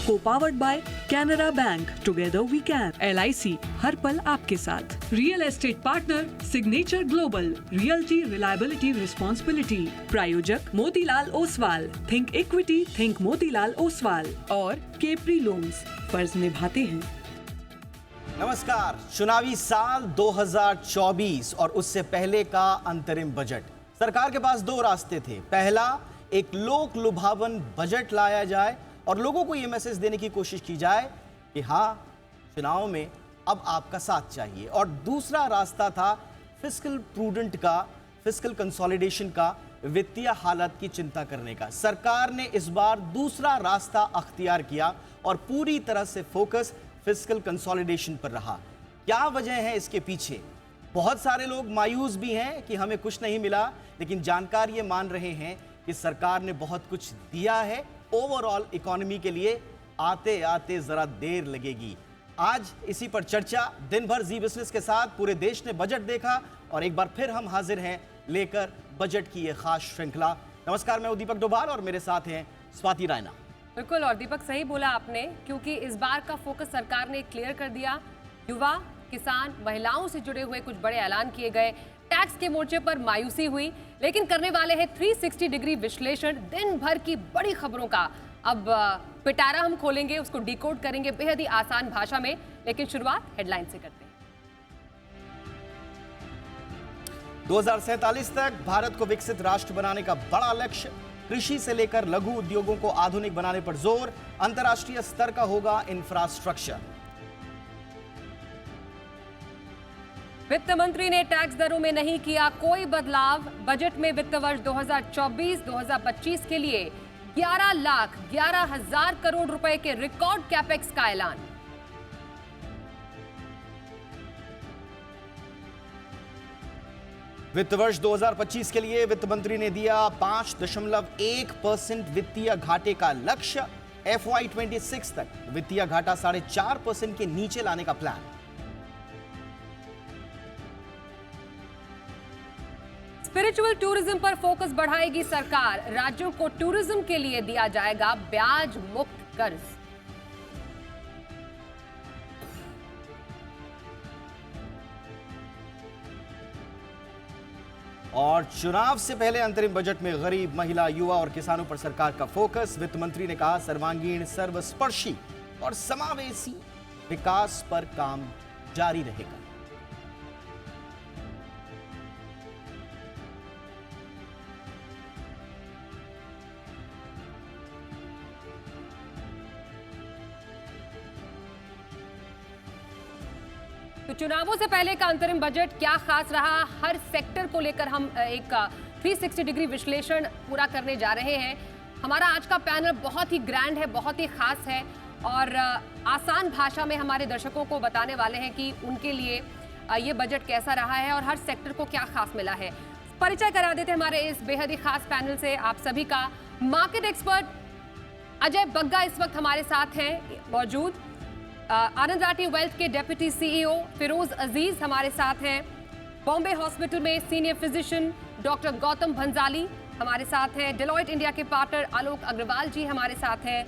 को powered by Canara bank, together we can. LIC हर पल आपके साथ। Real estate partner signature global, realty reliability responsibility. प्रायोजक Motilal Oswal, think equity think Motilal Oswal और केपरी लोन्स, फर्ज निभाते हैं। नमस्कार। चुनावी साल 2024 और उससे पहले का अंतरिम बजट। सरकार के पास दो रास्ते थे। पहला, एक लोक लुभावन बजट लाया जाए और लोगों को यह मैसेज देने की कोशिश की जाए कि हाँ, चुनाव में अब आपका साथ चाहिए। और दूसरा रास्ता था फिस्कल प्रूडेंट का, फिस्कल कंसोलिडेशन का, वित्तीय हालत की चिंता करने का। सरकार ने इस बार दूसरा रास्ता अख्तियार किया और पूरी तरह से फोकस फिस्कल कंसोलिडेशन पर रहा। क्या वजह है इसके पीछे? बहुत सारे लोग मायूस भी हैं कि हमें कुछ नहीं मिला, लेकिन जानकार ये मान रहे हैं कि सरकार ने बहुत कुछ दिया है। ओवरऑल इकोनॉमी के लिए आते आते जरा देर लगेगी। आज इसी पर चर्चा दिन भर जी बिजनेस के साथ। पूरे देश ने बजट देखा और एक बार फिर हम हाजिर हैं लेकर बजट की ये खास श्रृंखला। नमस्कार, मैं दीपक डोभाल और मेरे साथ हैं स्वाति रायना। बिल्कुल, और दीपक सही बोला आपने, क्योंकि इस बार का फोकस सरकार ने क्लियर कर दिया। युवा, किसान, महिलाओं से जुड़े हुए कुछ बड़े ऐलान किए गए। टैक्स के मोर्चे पर मायूसी हुई, लेकिन करने वाले हैं 360 डिग्री विश्लेषण दिन भर की बड़ी खबरों का। अब पिटारा हम खोलेंगे, उसको डिकोड करेंगे बेहद ही आसान भाषा में। लेकिन शुरुआत हेडलाइन से करते हैं। 2047 तक भारत को विकसित राष्ट्र बनाने का बड़ा लक्ष्य। कृषि से लेकर लघु उद्योगों को आधुनिक बनाने पर जोर। अंतर्राष्ट्रीय स्तर का होगा इंफ्रास्ट्रक्चर। वित्त मंत्री ने टैक्स दरों में नहीं किया कोई बदलाव। बजट में वित्त वर्ष 2024-2025 के लिए 11,11,000 करोड़ रुपए के रिकॉर्ड कैपेक्स का ऐलान। वित्त वर्ष 2025 के लिए वित्त मंत्री ने दिया 5.1% वित्तीय घाटे का लक्ष्य। FY26 तक वित्तीय घाटा 4.5% के नीचे लाने का प्लान। स्पिरिचुअल टूरिज्म पर फोकस बढ़ाएगी सरकार। राज्यों को टूरिज्म के लिए दिया जाएगा ब्याज मुक्त कर्ज। और चुनाव से पहले अंतरिम बजट में गरीब, महिला, युवा और किसानों पर सरकार का फोकस। वित्त मंत्री ने कहा, सर्वांगीण, सर्वस्पर्शी और समावेशी विकास पर काम जारी रहेगा। तो चुनावों से पहले का अंतरिम बजट क्या खास रहा, हर सेक्टर को लेकर हम एक 360 डिग्री विश्लेषण पूरा करने जा रहे हैं। हमारा आज का पैनल बहुत ही ग्रैंड है, बहुत ही खास है और आसान भाषा में हमारे दर्शकों को बताने वाले हैं कि उनके लिए ये बजट कैसा रहा है और हर सेक्टर को क्या खास मिला है। परिचय करा देते हैं हमारे इस बेहद ही खास पैनल से आप सभी का। मार्केट एक्सपर्ट अजय बग्गा इस वक्त हमारे साथ हैं मौजूद। आनंद राठी वेल्थ के डेप्यूटी CEO फिरोज अजीज हमारे साथ हैं। बॉम्बे हॉस्पिटल में senior physician doctor Gautam Bhanjali हमारे साथ हैं। डेलॉयट इंडिया के पार्टनर आलोक अग्रवाल जी हमारे साथ हैं।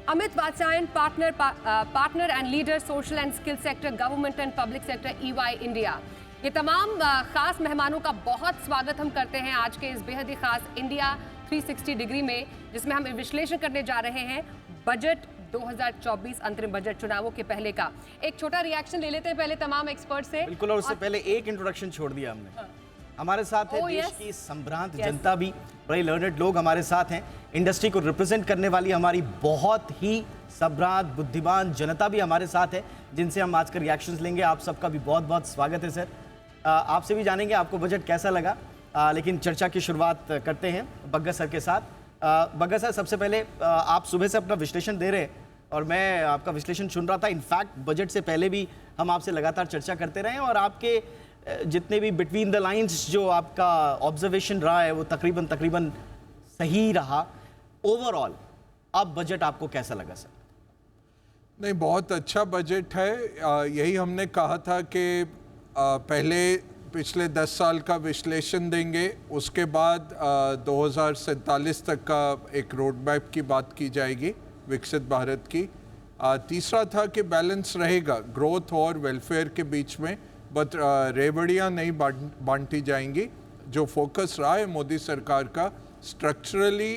Amit Vatsyayan partner and leader social and skill sector government and public sector EY India. ये तमाम खास मेहमानों का बहुत स्वागत हम करते हैं आज के इस बेहद ही खास इंडिया 360 डिग्री में, जिसमें हम विश्लेषण करने जा रहे हैं बजट 2024 अंतरिम बजट चुनावों के पहले का। एक छोटा रिएक्शन ले लेते हैं पहले तमाम एक्सपर्ट से। बिल्कुल, और उससे पहले एक इंट्रोडक्शन छोड़ दिया हमने। हमारे साथ है देश की संभ्रांत जनता भी, बड़े लर्नेड लोग हमारे साथ हैं। इंडस्ट्री को रिप्रेजेंट करने वाली हमारी बहुत ही संभ्रांत बुद्धिमान जनता भी हमारे साथ है, जिनसे हम आज का रिएक्शंस लेंगे। आप सबका भी बहुत बहुत स्वागत है सर। आपसे भी जानेंगे आपको बजट कैसा लगा, लेकिन चर्चा की शुरुआत करते हैं बग्गा सर के साथ। बग्गा सर, सबसे पहले आप सुबह से अपना विश्लेषण दे रहे हैं और मैं आपका विश्लेषण सुन रहा था। इनफैक्ट बजट से पहले भी हम आपसे लगातार चर्चा करते रहे और आपके जितने भी बिटवीन द लाइंस जो आपका ऑब्जर्वेशन रहा है वो तकरीबन सही रहा। ओवरऑल अब बजट आपको कैसा लगा सर? नहीं, बहुत अच्छा बजट है। यही हमने कहा था कि पहले पिछले 10 साल का विश्लेषण देंगे, उसके बाद 2047 तक का एक रोड मैप की बात की जाएगी विकसित भारत की। तीसरा था कि बैलेंस रहेगा ग्रोथ और वेलफेयर के बीच में, बट रेवड़ियाँ नहीं बांटी जाएंगी। जो फोकस रहा है मोदी सरकार का स्ट्रक्चरली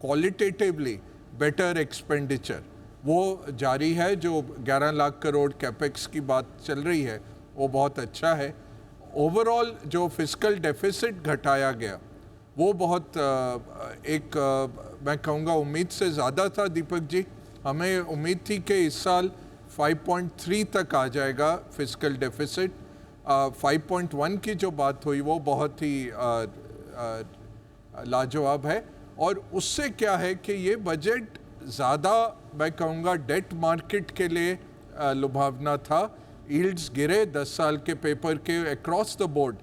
क्वालिटेटिवली बेटर एक्सपेंडिचर वो जारी है। जो 11 लाख करोड़ कैपेक्स की बात चल रही है वो बहुत अच्छा है। ओवरऑल जो फिस्कल डेफिसिट घटाया गया वो बहुत मैं कहूँगा उम्मीद से ज़्यादा था। दीपक जी, हमें उम्मीद थी कि इस साल 5.3 तक आ जाएगा फिस्कल डेफिसिट। 5.1 की जो बात हुई वो बहुत ही लाजवाब है। और उससे क्या है कि ये बजट ज़्यादा मैं कहूँगा डेट मार्केट के लिए लुभावना था। यील्ड्स गिरे 10 साल के पेपर के अक्रॉस द बोर्ड,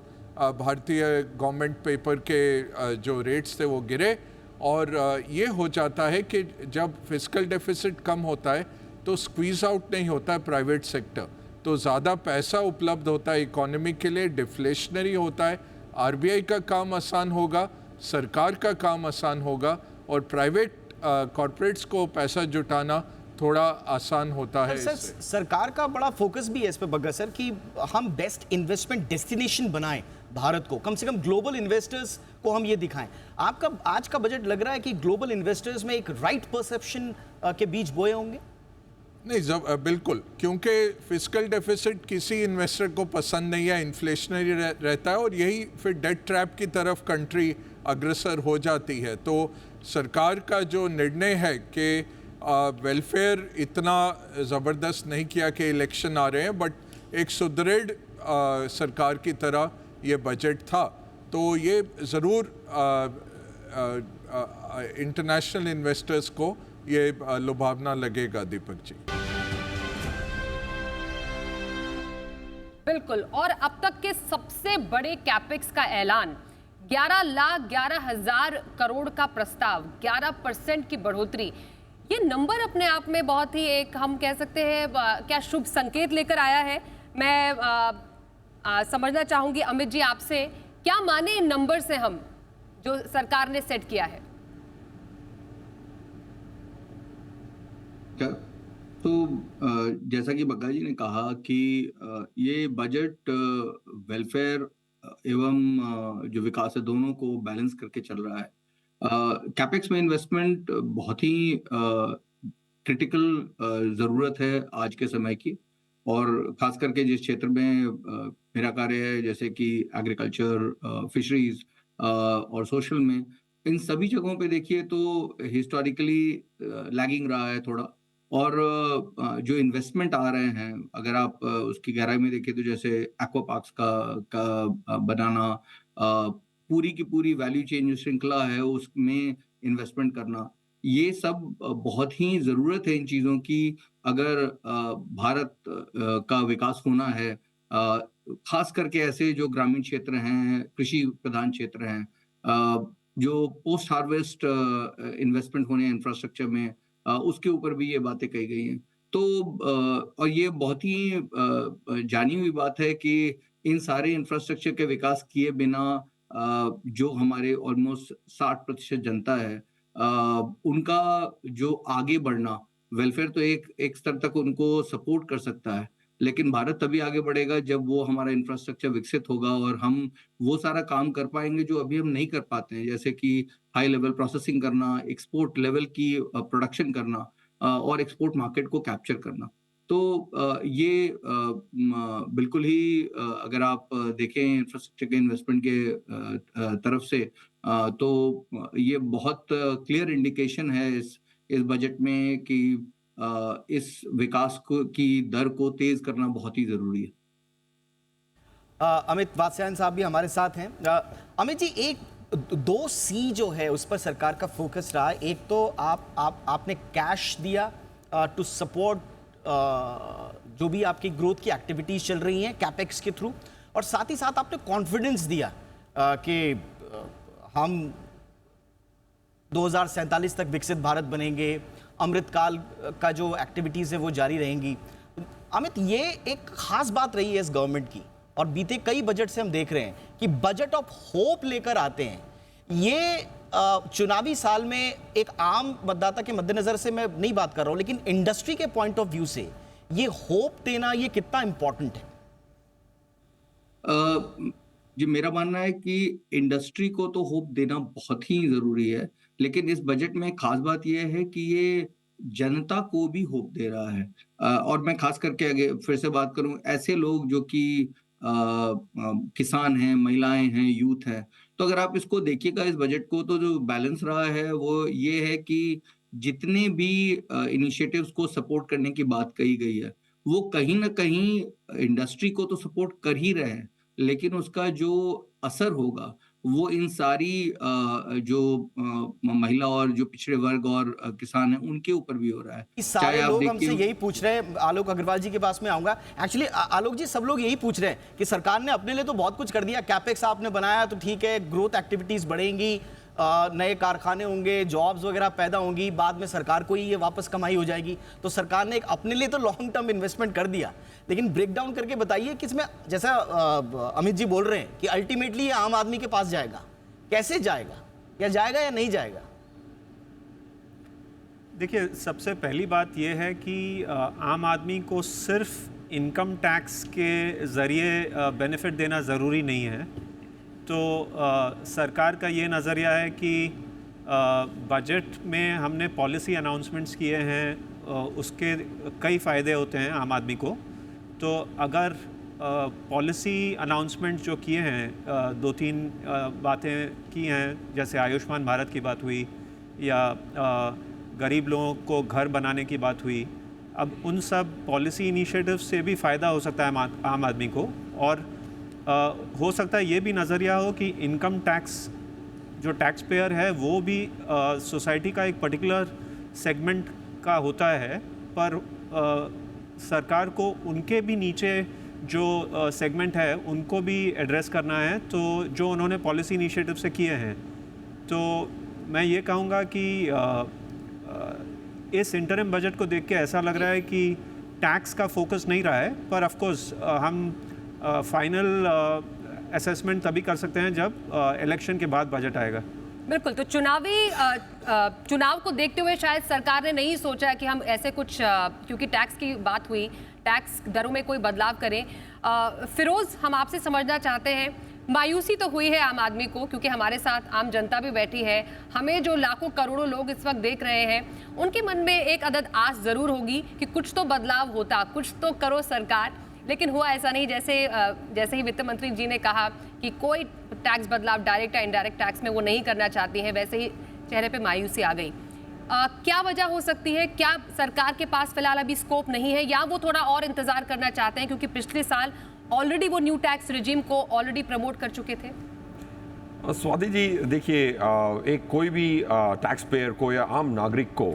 भारतीय गवर्नमेंट पेपर के जो रेट्स थे वो गिरे। और ये हो जाता है कि जब फिस्कल डेफिसिट कम होता है तो स्क्वीज आउट नहीं होता है प्राइवेट सेक्टर, तो ज़्यादा पैसा उपलब्ध होता है इकोनॉमी के लिए, डिफ्लेशनरी होता है। आरबीआई का काम आसान होगा, सरकार का काम आसान होगा और प्राइवेट कॉरपोरेट्स को पैसा जुटाना थोड़ा आसान होता है। सर, सरकार का बड़ा फोकस भी है इस पे बग्गा सर कि हम बेस्ट इन्वेस्टमेंट डेस्टिनेशन बनाएं भारत को, कम से कम ग्लोबल इन्वेस्टर्स को हम ये दिखाएं। आपका आज का बजट लग रहा है कि ग्लोबल इन्वेस्टर्स में एक राइट परसेप्शन के बीज बोए होंगे? नहीं, बिल्कुल, क्योंकि फिस्कल डेफिसिट किसी इन्वेस्टर को पसंद नहीं है, इन्फ्लेशनरी रहता है और यही फिर डेट ट्रैप की तरफ कंट्री अग्रसर हो जाती है। तो सरकार का जो निर्णय है कि वेलफेयर इतना ज़बरदस्त नहीं किया कि इलेक्शन आ रहे हैं, बट एक सुदृढ़ सरकार की तरह ये बजट था, तो ये ज़रूर इंटरनेशनल इन्वेस्टर्स को ये लुभावना लगेगा। दीपक जी, बिल्कुल। और अब तक के सबसे बड़े कैपेक्स का ऐलान, 11,11,000 करोड़ का प्रस्ताव, 11% की बढ़ोतरी। ये नंबर अपने आप में बहुत ही एक हम कह सकते हैं क्या शुभ संकेत लेकर आया है। मैं समझना चाहूंगी अमित जी आपसे, क्या माने इन नंबर से हम जो सरकार ने सेट किया है? तो जैसा कि बग्गा जी ने कहा कि ये बजट वेलफेयर एवं जो विकास है दोनों को बैलेंस करके चल रहा है। कैपेक्स में इन्वेस्टमेंट बहुत ही क्रिटिकल ज़रूरत है आज के समय की, और खास करके जिस क्षेत्र में मेरा कार्य है जैसे कि एग्रीकल्चर, फिशरीज और सोशल में, इन सभी जगहों पे देखिए तो हिस्टोरिकली लैगिंग रहा है थोड़ा। और जो इन्वेस्टमेंट आ रहे हैं अगर आप उसकी गहराई में देखिए तो जैसे एक्वा पार्क्स का बनाना, पूरी की पूरी वैल्यू चेन जो श्रृंखला है उसमें इन्वेस्टमेंट करना, ये सब बहुत ही ज़रूरत है इन चीज़ों की अगर भारत का विकास होना है। खास करके ऐसे जो ग्रामीण क्षेत्र हैं, कृषि प्रधान क्षेत्र हैं, जो पोस्ट हार्वेस्ट इन्वेस्टमेंट होने इंफ्रास्ट्रक्चर में, उसके ऊपर भी ये बातें कही गई हैं। तो और ये बहुत ही जानी हुई बात है कि इन सारे इंफ्रास्ट्रक्चर के विकास किए बिना जो हमारे ऑलमोस्ट 60% जनता है, उनका जो आगे बढ़ना, वेलफेयर तो एक स्तर तक उनको सपोर्ट कर सकता है, लेकिन भारत तभी आगे बढ़ेगा जब वो हमारा इंफ्रास्ट्रक्चर विकसित होगा और हम वो सारा काम कर पाएंगे जो अभी हम नहीं कर पाते हैं, जैसे कि हाई लेवल प्रोसेसिंग करना, एक्सपोर्ट लेवल की प्रोडक्शन करना और एक्सपोर्ट मार्केट को कैप्चर करना। तो ये बिल्कुल ही अगर आप देखें इंफ्रास्ट्रक्चर के इन्वेस्टमेंट के तरफ से, तो ये बहुत क्लियर इंडिकेशन है इस बजट में कि इस विकास की दर को तेज करना बहुत ही जरूरी है। अमित वात्स्यायन साहब भी हमारे साथ हैं। अमित जी, एक 2C जो है उस पर सरकार का फोकस रहा। एक तो आपने कैश दिया टू सपोर्ट जो भी आपकी ग्रोथ की एक्टिविटीज चल रही हैं कैपेक्स के थ्रू, और साथ ही साथ आपने कॉन्फिडेंस दिया कि हम 2047 तक विकसित भारत बनेंगे, अमृतकाल का जो एक्टिविटीज़ है वो जारी रहेंगी। अमित, ये एक खास बात रही है इस गवर्नमेंट की, और बीते कई बजट से हम देख रहे हैं कि बजट ऑफ होप लेकर आते हैं। ये चुनावी साल में एक आम मतदाता के मद्देनजर से मैं नहीं बात कर रहा हूं, लेकिन इंडस्ट्री के पॉइंट ऑफ व्यू से ये होप देना ये कितना इंपॉर्टेंट है? जी, मेरा मानना है कि इंडस्ट्री को तो होप देना बहुत ही जरूरी है, लेकिन इस बजट में खास बात यह है कि ये जनता को भी होप दे रहा है। और मैं खास करके आगे फिर से बात करूं, ऐसे लोग जो कि किसान हैं, महिलाएं हैं, यूथ हैं, तो अगर आप इसको देखिएगा इस बजट को, तो जो बैलेंस रहा है वो ये है कि जितने भी इनिशिएटिव्स को सपोर्ट करने की बात कही गई है, वो कहीं ना कहीं इंडस्ट्री को तो सपोर्ट कर ही रहे हैं, लेकिन उसका जो असर होगा वो इन सारी जो महिला और जो पिछड़े वर्ग और किसान हैं उनके ऊपर भी हो रहा है। कि सारे लोग हमसे यही पूछ रहे हैं, आलोक अग्रवाल जी के पास में आऊंगा। एक्चुअली आलोक जी, सब लोग यही पूछ रहे हैं कि सरकार ने अपने लिए तो बहुत कुछ कर दिया, कैपेक्स आपने बनाया तो ठीक है, ग्रोथ एक्टिविटीज बढ़ेंगी, नए कारखाने होंगे, जॉब्स वगैरह पैदा होंगी, बाद में सरकार को ही ये वापस कमाई हो जाएगी, तो सरकार ने एक अपने लिए तो लॉन्ग टर्म इन्वेस्टमेंट कर दिया। लेकिन ब्रेक डाउन करके बताइए कि इसमें, जैसा अमित जी बोल रहे हैं कि अल्टीमेटली ये आम आदमी के पास जाएगा, कैसे जाएगा, या जाएगा या नहीं जाएगा? देखिए, सबसे पहली बात यह है कि आम आदमी को सिर्फ इनकम टैक्स के ज़रिए बेनिफिट देना ज़रूरी नहीं है। तो सरकार का ये नज़रिया है कि बजट में हमने पॉलिसी अनाउंसमेंट्स किए हैं, उसके कई फ़ायदे होते हैं आम आदमी को। तो अगर पॉलिसी अनाउंसमेंट जो किए हैं, दो तीन बातें की हैं, जैसे आयुष्मान भारत की बात हुई या गरीब लोगों को घर बनाने की बात हुई, अब उन सब पॉलिसी इनिशिएटिव से भी फ़ायदा हो सकता है आम आदमी को। और हो सकता है ये भी नज़रिया हो कि इनकम टैक्स जो टैक्स पेयर है वो भी सोसाइटी का एक पर्टिकुलर सेगमेंट का होता है, पर सरकार को उनके भी नीचे जो सेगमेंट है उनको भी एड्रेस करना है, तो जो उन्होंने पॉलिसी इनिशिएटिव से किए हैं। तो मैं ये कहूँगा कि इस इंटरिम बजट को देख के ऐसा लग रहा है कि टैक्स का फोकस नहीं रहा है, पर ऑफ कोर्स हम फाइनल असेसमेंट तभी कर सकते हैं जब इलेक्शन के बाद बजट आएगा। बिल्कुल। तो चुनाव को देखते हुए शायद सरकार ने नहीं सोचा कि हम ऐसे कुछ, क्योंकि टैक्स की बात हुई, टैक्स दरों में कोई बदलाव करें। फिरोज, हम आपसे समझना चाहते हैं, मायूसी तो हुई है आम आदमी को, क्योंकि हमारे साथ आम जनता भी बैठी है, हमें जो लाखों करोड़ों लोग इस वक्त देख रहे हैं, उनके मन में एक अदद आस जरूर होगी कि कुछ तो बदलाव होता, कुछ तो करो सरकार। लेकिन हुआ ऐसा नहीं। जैसे ही वित्त मंत्री जी ने कहा कि कोई टैक्स बदलाव डायरेक्ट या इनडायरेक्ट टैक्स में वो नहीं करना चाहती हैं, वैसे ही चेहरे पे मायूसी आ गई। क्या वजह हो सकती है? क्या सरकार के पास फिलहाल अभी स्कोप नहीं है, या वो थोड़ा और इंतजार करना चाहते हैं, क्योंकि पिछले साल ऑलरेडी वो न्यू टैक्स रिजीम को ऑलरेडी प्रमोट कर चुके थे? स्वाति जी, देखिए, एक कोई भी टैक्स पेयर को या आम नागरिक को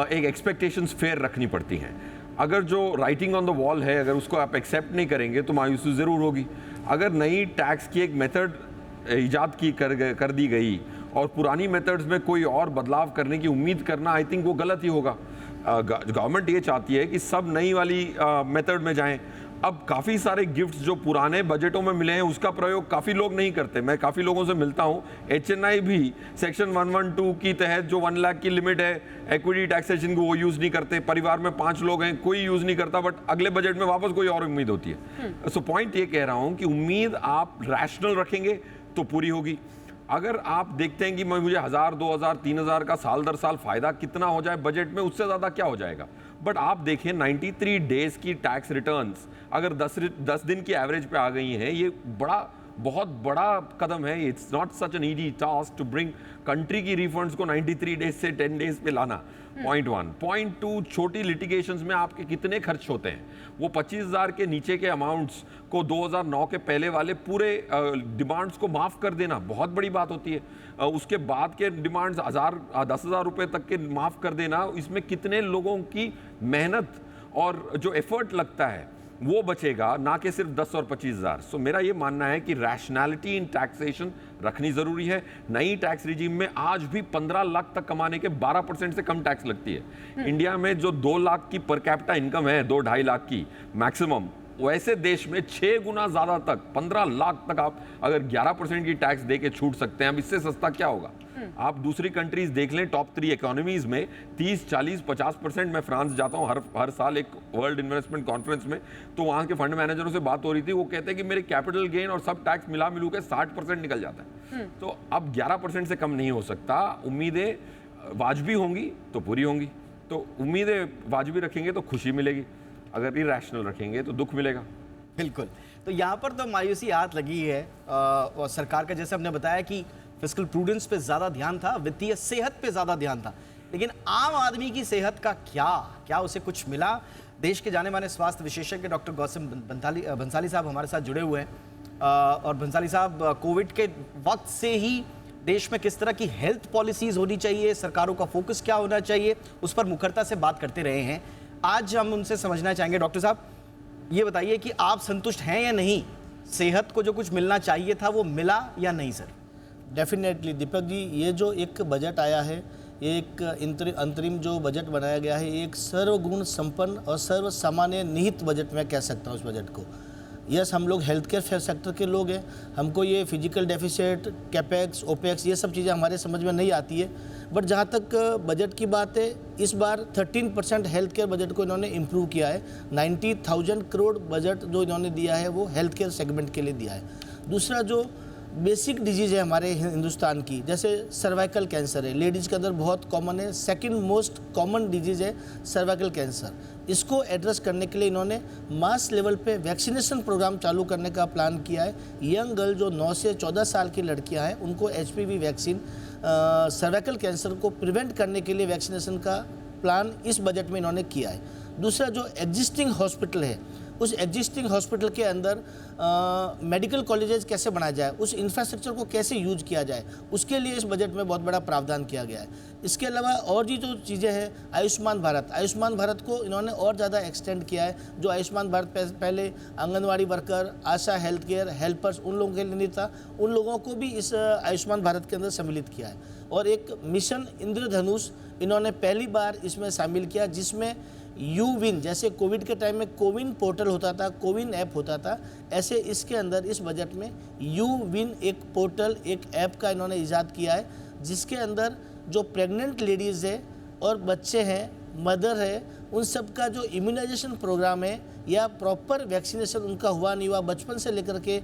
एक एक्सपेक्टेशंस फेयर रखनी पड़ती हैं। अगर जो राइटिंग ऑन द वॉल है, अगर उसको आप एक्सेप्ट नहीं करेंगे तो मायूसी ज़रूर होगी। अगर नई टैक्स की एक मेथड ईजाद कर दी गई और पुरानी मेथड्स में कोई और बदलाव करने की उम्मीद करना, आई थिंक वो गलत ही होगा। गवर्नमेंट ये चाहती है कि सब नई वाली मेथड में जाएं। अब काफ़ी सारे गिफ्ट्स जो पुराने बजटों में मिले हैं उसका प्रयोग काफ़ी लोग नहीं करते। मैं काफ़ी लोगों से मिलता हूँ, HNI भी सेक्शन 112 की तहत जो 1 लाख की लिमिट है इक्विटी टैक्सेशन की, वो यूज़ नहीं करते। परिवार में 5 लोग हैं, कोई यूज़ नहीं करता, बट अगले बजट में वापस कोई और उम्मीद होती है। सो पॉइंट ये कह रहा हूँ कि उम्मीद आप रैशनल रखेंगे तो पूरी होगी। अगर आप देखते हैं कि मुझे 1000, 2000, 3000 का साल दर साल फायदा कितना हो जाए बजट में, उससे ज़्यादा क्या हो जाएगा। बट आप देखें 93 डेज की टैक्स रिटर्न्स अगर 10 दिन की एवरेज पे आ गई हैं, ये बहुत बड़ा कदम है। It's not such an easy task to bring country की रिफंड्स को 93 डेज से 10 डेज पे लाना। पॉइंट 1। पॉइंट 2, छोटी लिटिगेशंस में आपके कितने खर्च होते हैं। वो 25,000 के नीचे के अमाउंट्स को 2009 के पहले वाले पूरे डिमांड्स को माफ़ कर देना बहुत बड़ी बात होती है। उसके बाद के डिमांड्स 10,000 रुपये तक के माफ़ कर देना, इसमें कितने लोगों की मेहनत और जो एफर्ट लगता है वो बचेगा, ना कि सिर्फ 10 और 25,000। सो मेरा ये मानना है कि रैशनैलिटी इन टैक्सेशन रखनी ज़रूरी है। नई टैक्स रिजीम में आज भी 15 लाख तक कमाने के 12% से कम टैक्स लगती है। इंडिया में जो 2 लाख की पर कैपिटा इनकम है, 2-2.5 लाख की मैक्सिमम, वैसे देश में 6 गुना ज़्यादा तक, 15 लाख तक आप अगर 11% की टैक्स दे के छूट सकते हैं, अब इससे सस्ता क्या होगा। आप दूसरी कंट्रीज देख लें, टॉप 3 इकोनॉमीज में 30, 40, 50%। मैं फ्रांस जाता हूँ हर साल एक वर्ल्ड इन्वेस्टमेंट कॉन्फ्रेंस में, तो वहाँ के फंड मैनेजरों से बात हो रही थी, वो कहते हैं कि मेरे कैपिटल गेन और सब टैक्स मिला मिलू के 60% निकल जाता है। तो अब 11% से कम नहीं हो सकता। उम्मीदें वाजबी होंगी तो पूरी होंगी, तो उम्मीदें वाजबी रखेंगे तो खुशी मिलेगी, अगर इरैशनल रखेंगे तो दुख मिलेगा। बिल्कुल। तो यहाँ पर तो मायूसी हाथ लगी है और सरकार का, जैसे हमने बताया कि फिस्कल प्रूडेंस पे ज़्यादा ध्यान था, वित्तीय सेहत पे ज़्यादा ध्यान था, लेकिन आम आदमी की सेहत का क्या उसे कुछ मिला? देश के जाने माने स्वास्थ्य विशेषज्ञ डॉक्टर गौतम बंसाली साहब हमारे साथ जुड़े हुए हैं। और बंसाली साहब, कोविड के वक्त से ही देश में किस तरह की हेल्थ पॉलिसीज़ होनी चाहिए, सरकारों का फोकस क्या होना चाहिए, उस पर मुखरता से बात करते रहे हैं। आज हम उनसे समझना चाहेंगे। डॉक्टर साहब, ये बताइए कि आप संतुष्ट हैं या नहीं? सेहत को जो कुछ मिलना चाहिए था वो मिला या नहीं सर? डेफिनेटली दीपक जी, ये जो एक बजट आया है, ये एक अंतरिम जो बजट बनाया गया है, एक सर्वगुण संपन्न और सर्व सामान्य निहित बजट मैं कह सकता हूँ इस बजट को। यस, हम लोग हेल्थ केयर सेक्टर के लोग हैं, हमको ये फिजिकल डेफिसिट, कैपेक्स, ओपेक्स, ये सब चीज़ें हमारे समझ में नहीं आती है। बट जहाँ तक बजट की बात है, इस बार 13% हेल्थ केयर बजट को इन्होंने इम्प्रूव किया है। 90,000 करोड़ बजट जो इन्होंने दिया है वो हेल्थ केयर सेगमेंट के लिए दिया है। दूसरा, जो बेसिक डिजीज़ है हमारे हिंदुस्तान की, जैसे सर्वाइकल कैंसर है, लेडीज़ के अंदर बहुत कॉमन है, सेकंड मोस्ट कॉमन डिजीज़ है सर्वाइकल कैंसर। इसको एड्रेस करने के लिए इन्होंने मास लेवल पे वैक्सीनेशन प्रोग्राम चालू करने का प्लान किया है। यंग गर्ल जो 9 से 14 साल की लड़कियां हैं, उनको HPV वैक्सीन, सर्वाइकल कैंसर को प्रिवेंट करने के लिए वैक्सीनेशन का प्लान इस बजट में इन्होंने किया है। दूसरा, जो एग्जिस्टिंग हॉस्पिटल है, उस एग्जिस्टिंग हॉस्पिटल के अंदर मेडिकल कॉलेजेस कैसे बनाया जाए, उस इंफ्रास्ट्रक्चर को कैसे यूज किया जाए, उसके लिए इस बजट में बहुत बड़ा प्रावधान किया गया है। इसके अलावा और भी जो चीज़ें हैं, आयुष्मान भारत को इन्होंने और ज़्यादा एक्सटेंड किया है। जो आयुष्मान भारत पहले आंगनवाड़ी वर्कर, आशा हेल्थ केयर हेल्पर्स, उन लोगों के लिए नहीं था, उन लोगों को भी इस आयुष्मान भारत के अंदर सम्मिलित किया है। और एक मिशन इंद्रधनुष इन्होंने पहली बार इसमें शामिल किया, जिसमें यूविन, जैसे कोविड के टाइम में कोविन पोर्टल होता था, कोविन ऐप होता था, ऐसे इसके अंदर इस बजट में यूविन एक पोर्टल, एक ऐप का इन्होंने इजाद किया है, जिसके अंदर जो प्रेग्नेंट लेडीज़ है और बच्चे हैं, मदर है, उन सब का जो इम्यूनाइजेशन प्रोग्राम है या प्रॉपर वैक्सीनेशन उनका हुआ नहीं हुआ, बचपन से लेकर के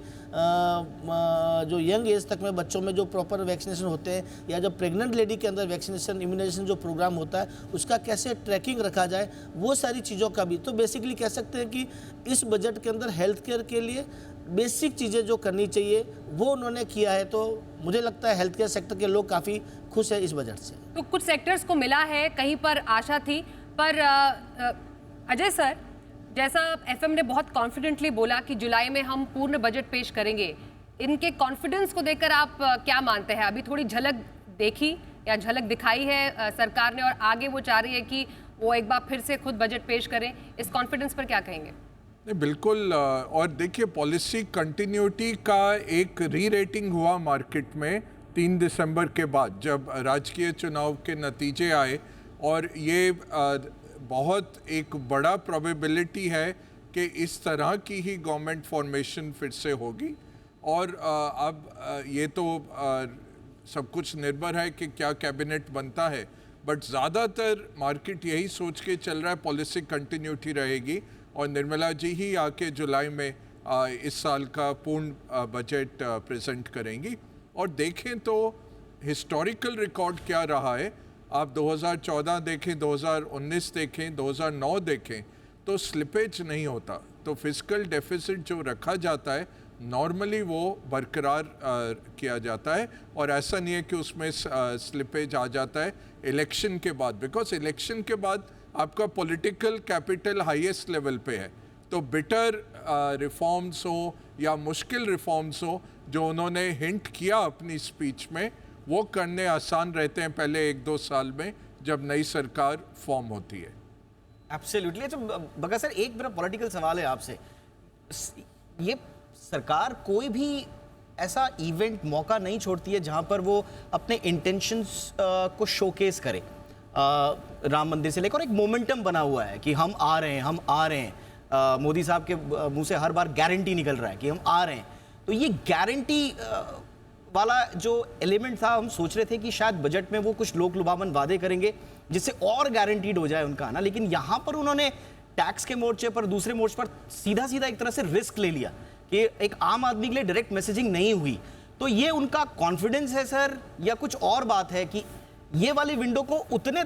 जो यंग एज तक में बच्चों में जो प्रॉपर वैक्सीनेशन होते हैं, या जो प्रेग्नेंट लेडी के अंदर वैक्सीनेशन इम्यूनाइजेशन जो प्रोग्राम होता है, उसका कैसे ट्रैकिंग रखा जाए, वो सारी चीज़ों का भी। तो बेसिकली कह सकते हैं कि इस बजट के अंदर हेल्थ केयर के लिए बेसिक चीज़ें जो करनी चाहिए वो उन्होंने किया है। तो मुझे लगता है हेल्थ केयर सेक्टर के लोग काफ़ी खुश हैं इस बजट से। तो कुछ सेक्टर्स को मिला है, कहीं पर आशा थी, पर अजय सर, जैसा FM ने बहुत कॉन्फिडेंटली बोला कि जुलाई में हम पूर्ण बजट पेश करेंगे, इनके कॉन्फिडेंस को देखकर आप क्या मानते हैं? अभी थोड़ी झलक देखी या झलक दिखाई है सरकार ने, और आगे वो चाह रही है कि वो एक बार फिर से खुद बजट पेश करें, इस कॉन्फिडेंस पर क्या कहेंगे? नहीं, बिल्कुल। और देखिए, पॉलिसी कंटिन्यूटी का एक री रेटिंग हुआ मार्केट में 3 दिसंबर के बाद, जब राजकीय चुनाव के नतीजे आए, और ये बहुत एक बड़ा प्रोबेबिलिटी है कि इस तरह की ही गवर्नमेंट फॉर्मेशन फिर से होगी। और अब ये तो सब कुछ निर्भर है कि क्या कैबिनेट बनता है, बट ज़्यादातर मार्केट यही सोच के चल रहा है पॉलिसी कंटिन्यूटी रहेगी, और निर्मला जी ही आके जुलाई में इस साल का पूर्ण बजट प्रेजेंट करेंगी। और देखें तो हिस्टोरिकल रिकॉर्ड क्या रहा है, आप 2014 देखें, 2019 देखें, 2009 देखें, तो स्लिपेज नहीं होता। तो फिस्कल डेफिसिट जो रखा जाता है नॉर्मली वो बरकरार किया जाता है, और ऐसा नहीं है कि उसमें स्लिपेज आ जाता है इलेक्शन के बाद, बिकॉज इलेक्शन के बाद आपका पॉलिटिकल कैपिटल हाईएस्ट लेवल पे है। तो बिटर रिफॉर्म्स हो या मुश्किल रिफॉर्म्स हो, जो उन्होंने हिंट किया अपनी स्पीच में, वो करने आसान रहते हैं पहले 1-2 साल में जब नई सरकार फॉर्म होती है। एब्सोल्युटली। तो बगा सर, एक मेरा पॉलिटिकल सवाल है आपसे, ये सरकार कोई भी ऐसा इवेंट मौका नहीं छोड़ती है जहां पर वो अपने इंटेंशंस को शोकेस करे। राम मंदिर से लेकर एक मोमेंटम बना हुआ है कि हम आ रहे हैं, हम आ रहे हैं। मोदी साहब के मुंह से हर बार गारंटी निकल रहा है कि हम आ रहे हैं। तो ये गारंटी वाला जो एलिमेंट था, हम सोच रहे थे कि शायद बजट में वो कुछ लोक लुभावन वादे करेंगे जिससे और गारंटीड हो जाए उनका आना, लेकिन यहां पर उन्होंने टैक्स के मोर्चे पर, दूसरे मोर्चे पर सीधा सीधा एक तरह से रिस्क ले लिया कि एक आम आदमी के लिए डायरेक्ट मैसेजिंग नहीं हुई। तो ये उनका कॉन्फिडेंस है सर, या कुछ और बात है कि ये वाली विंडो को उतने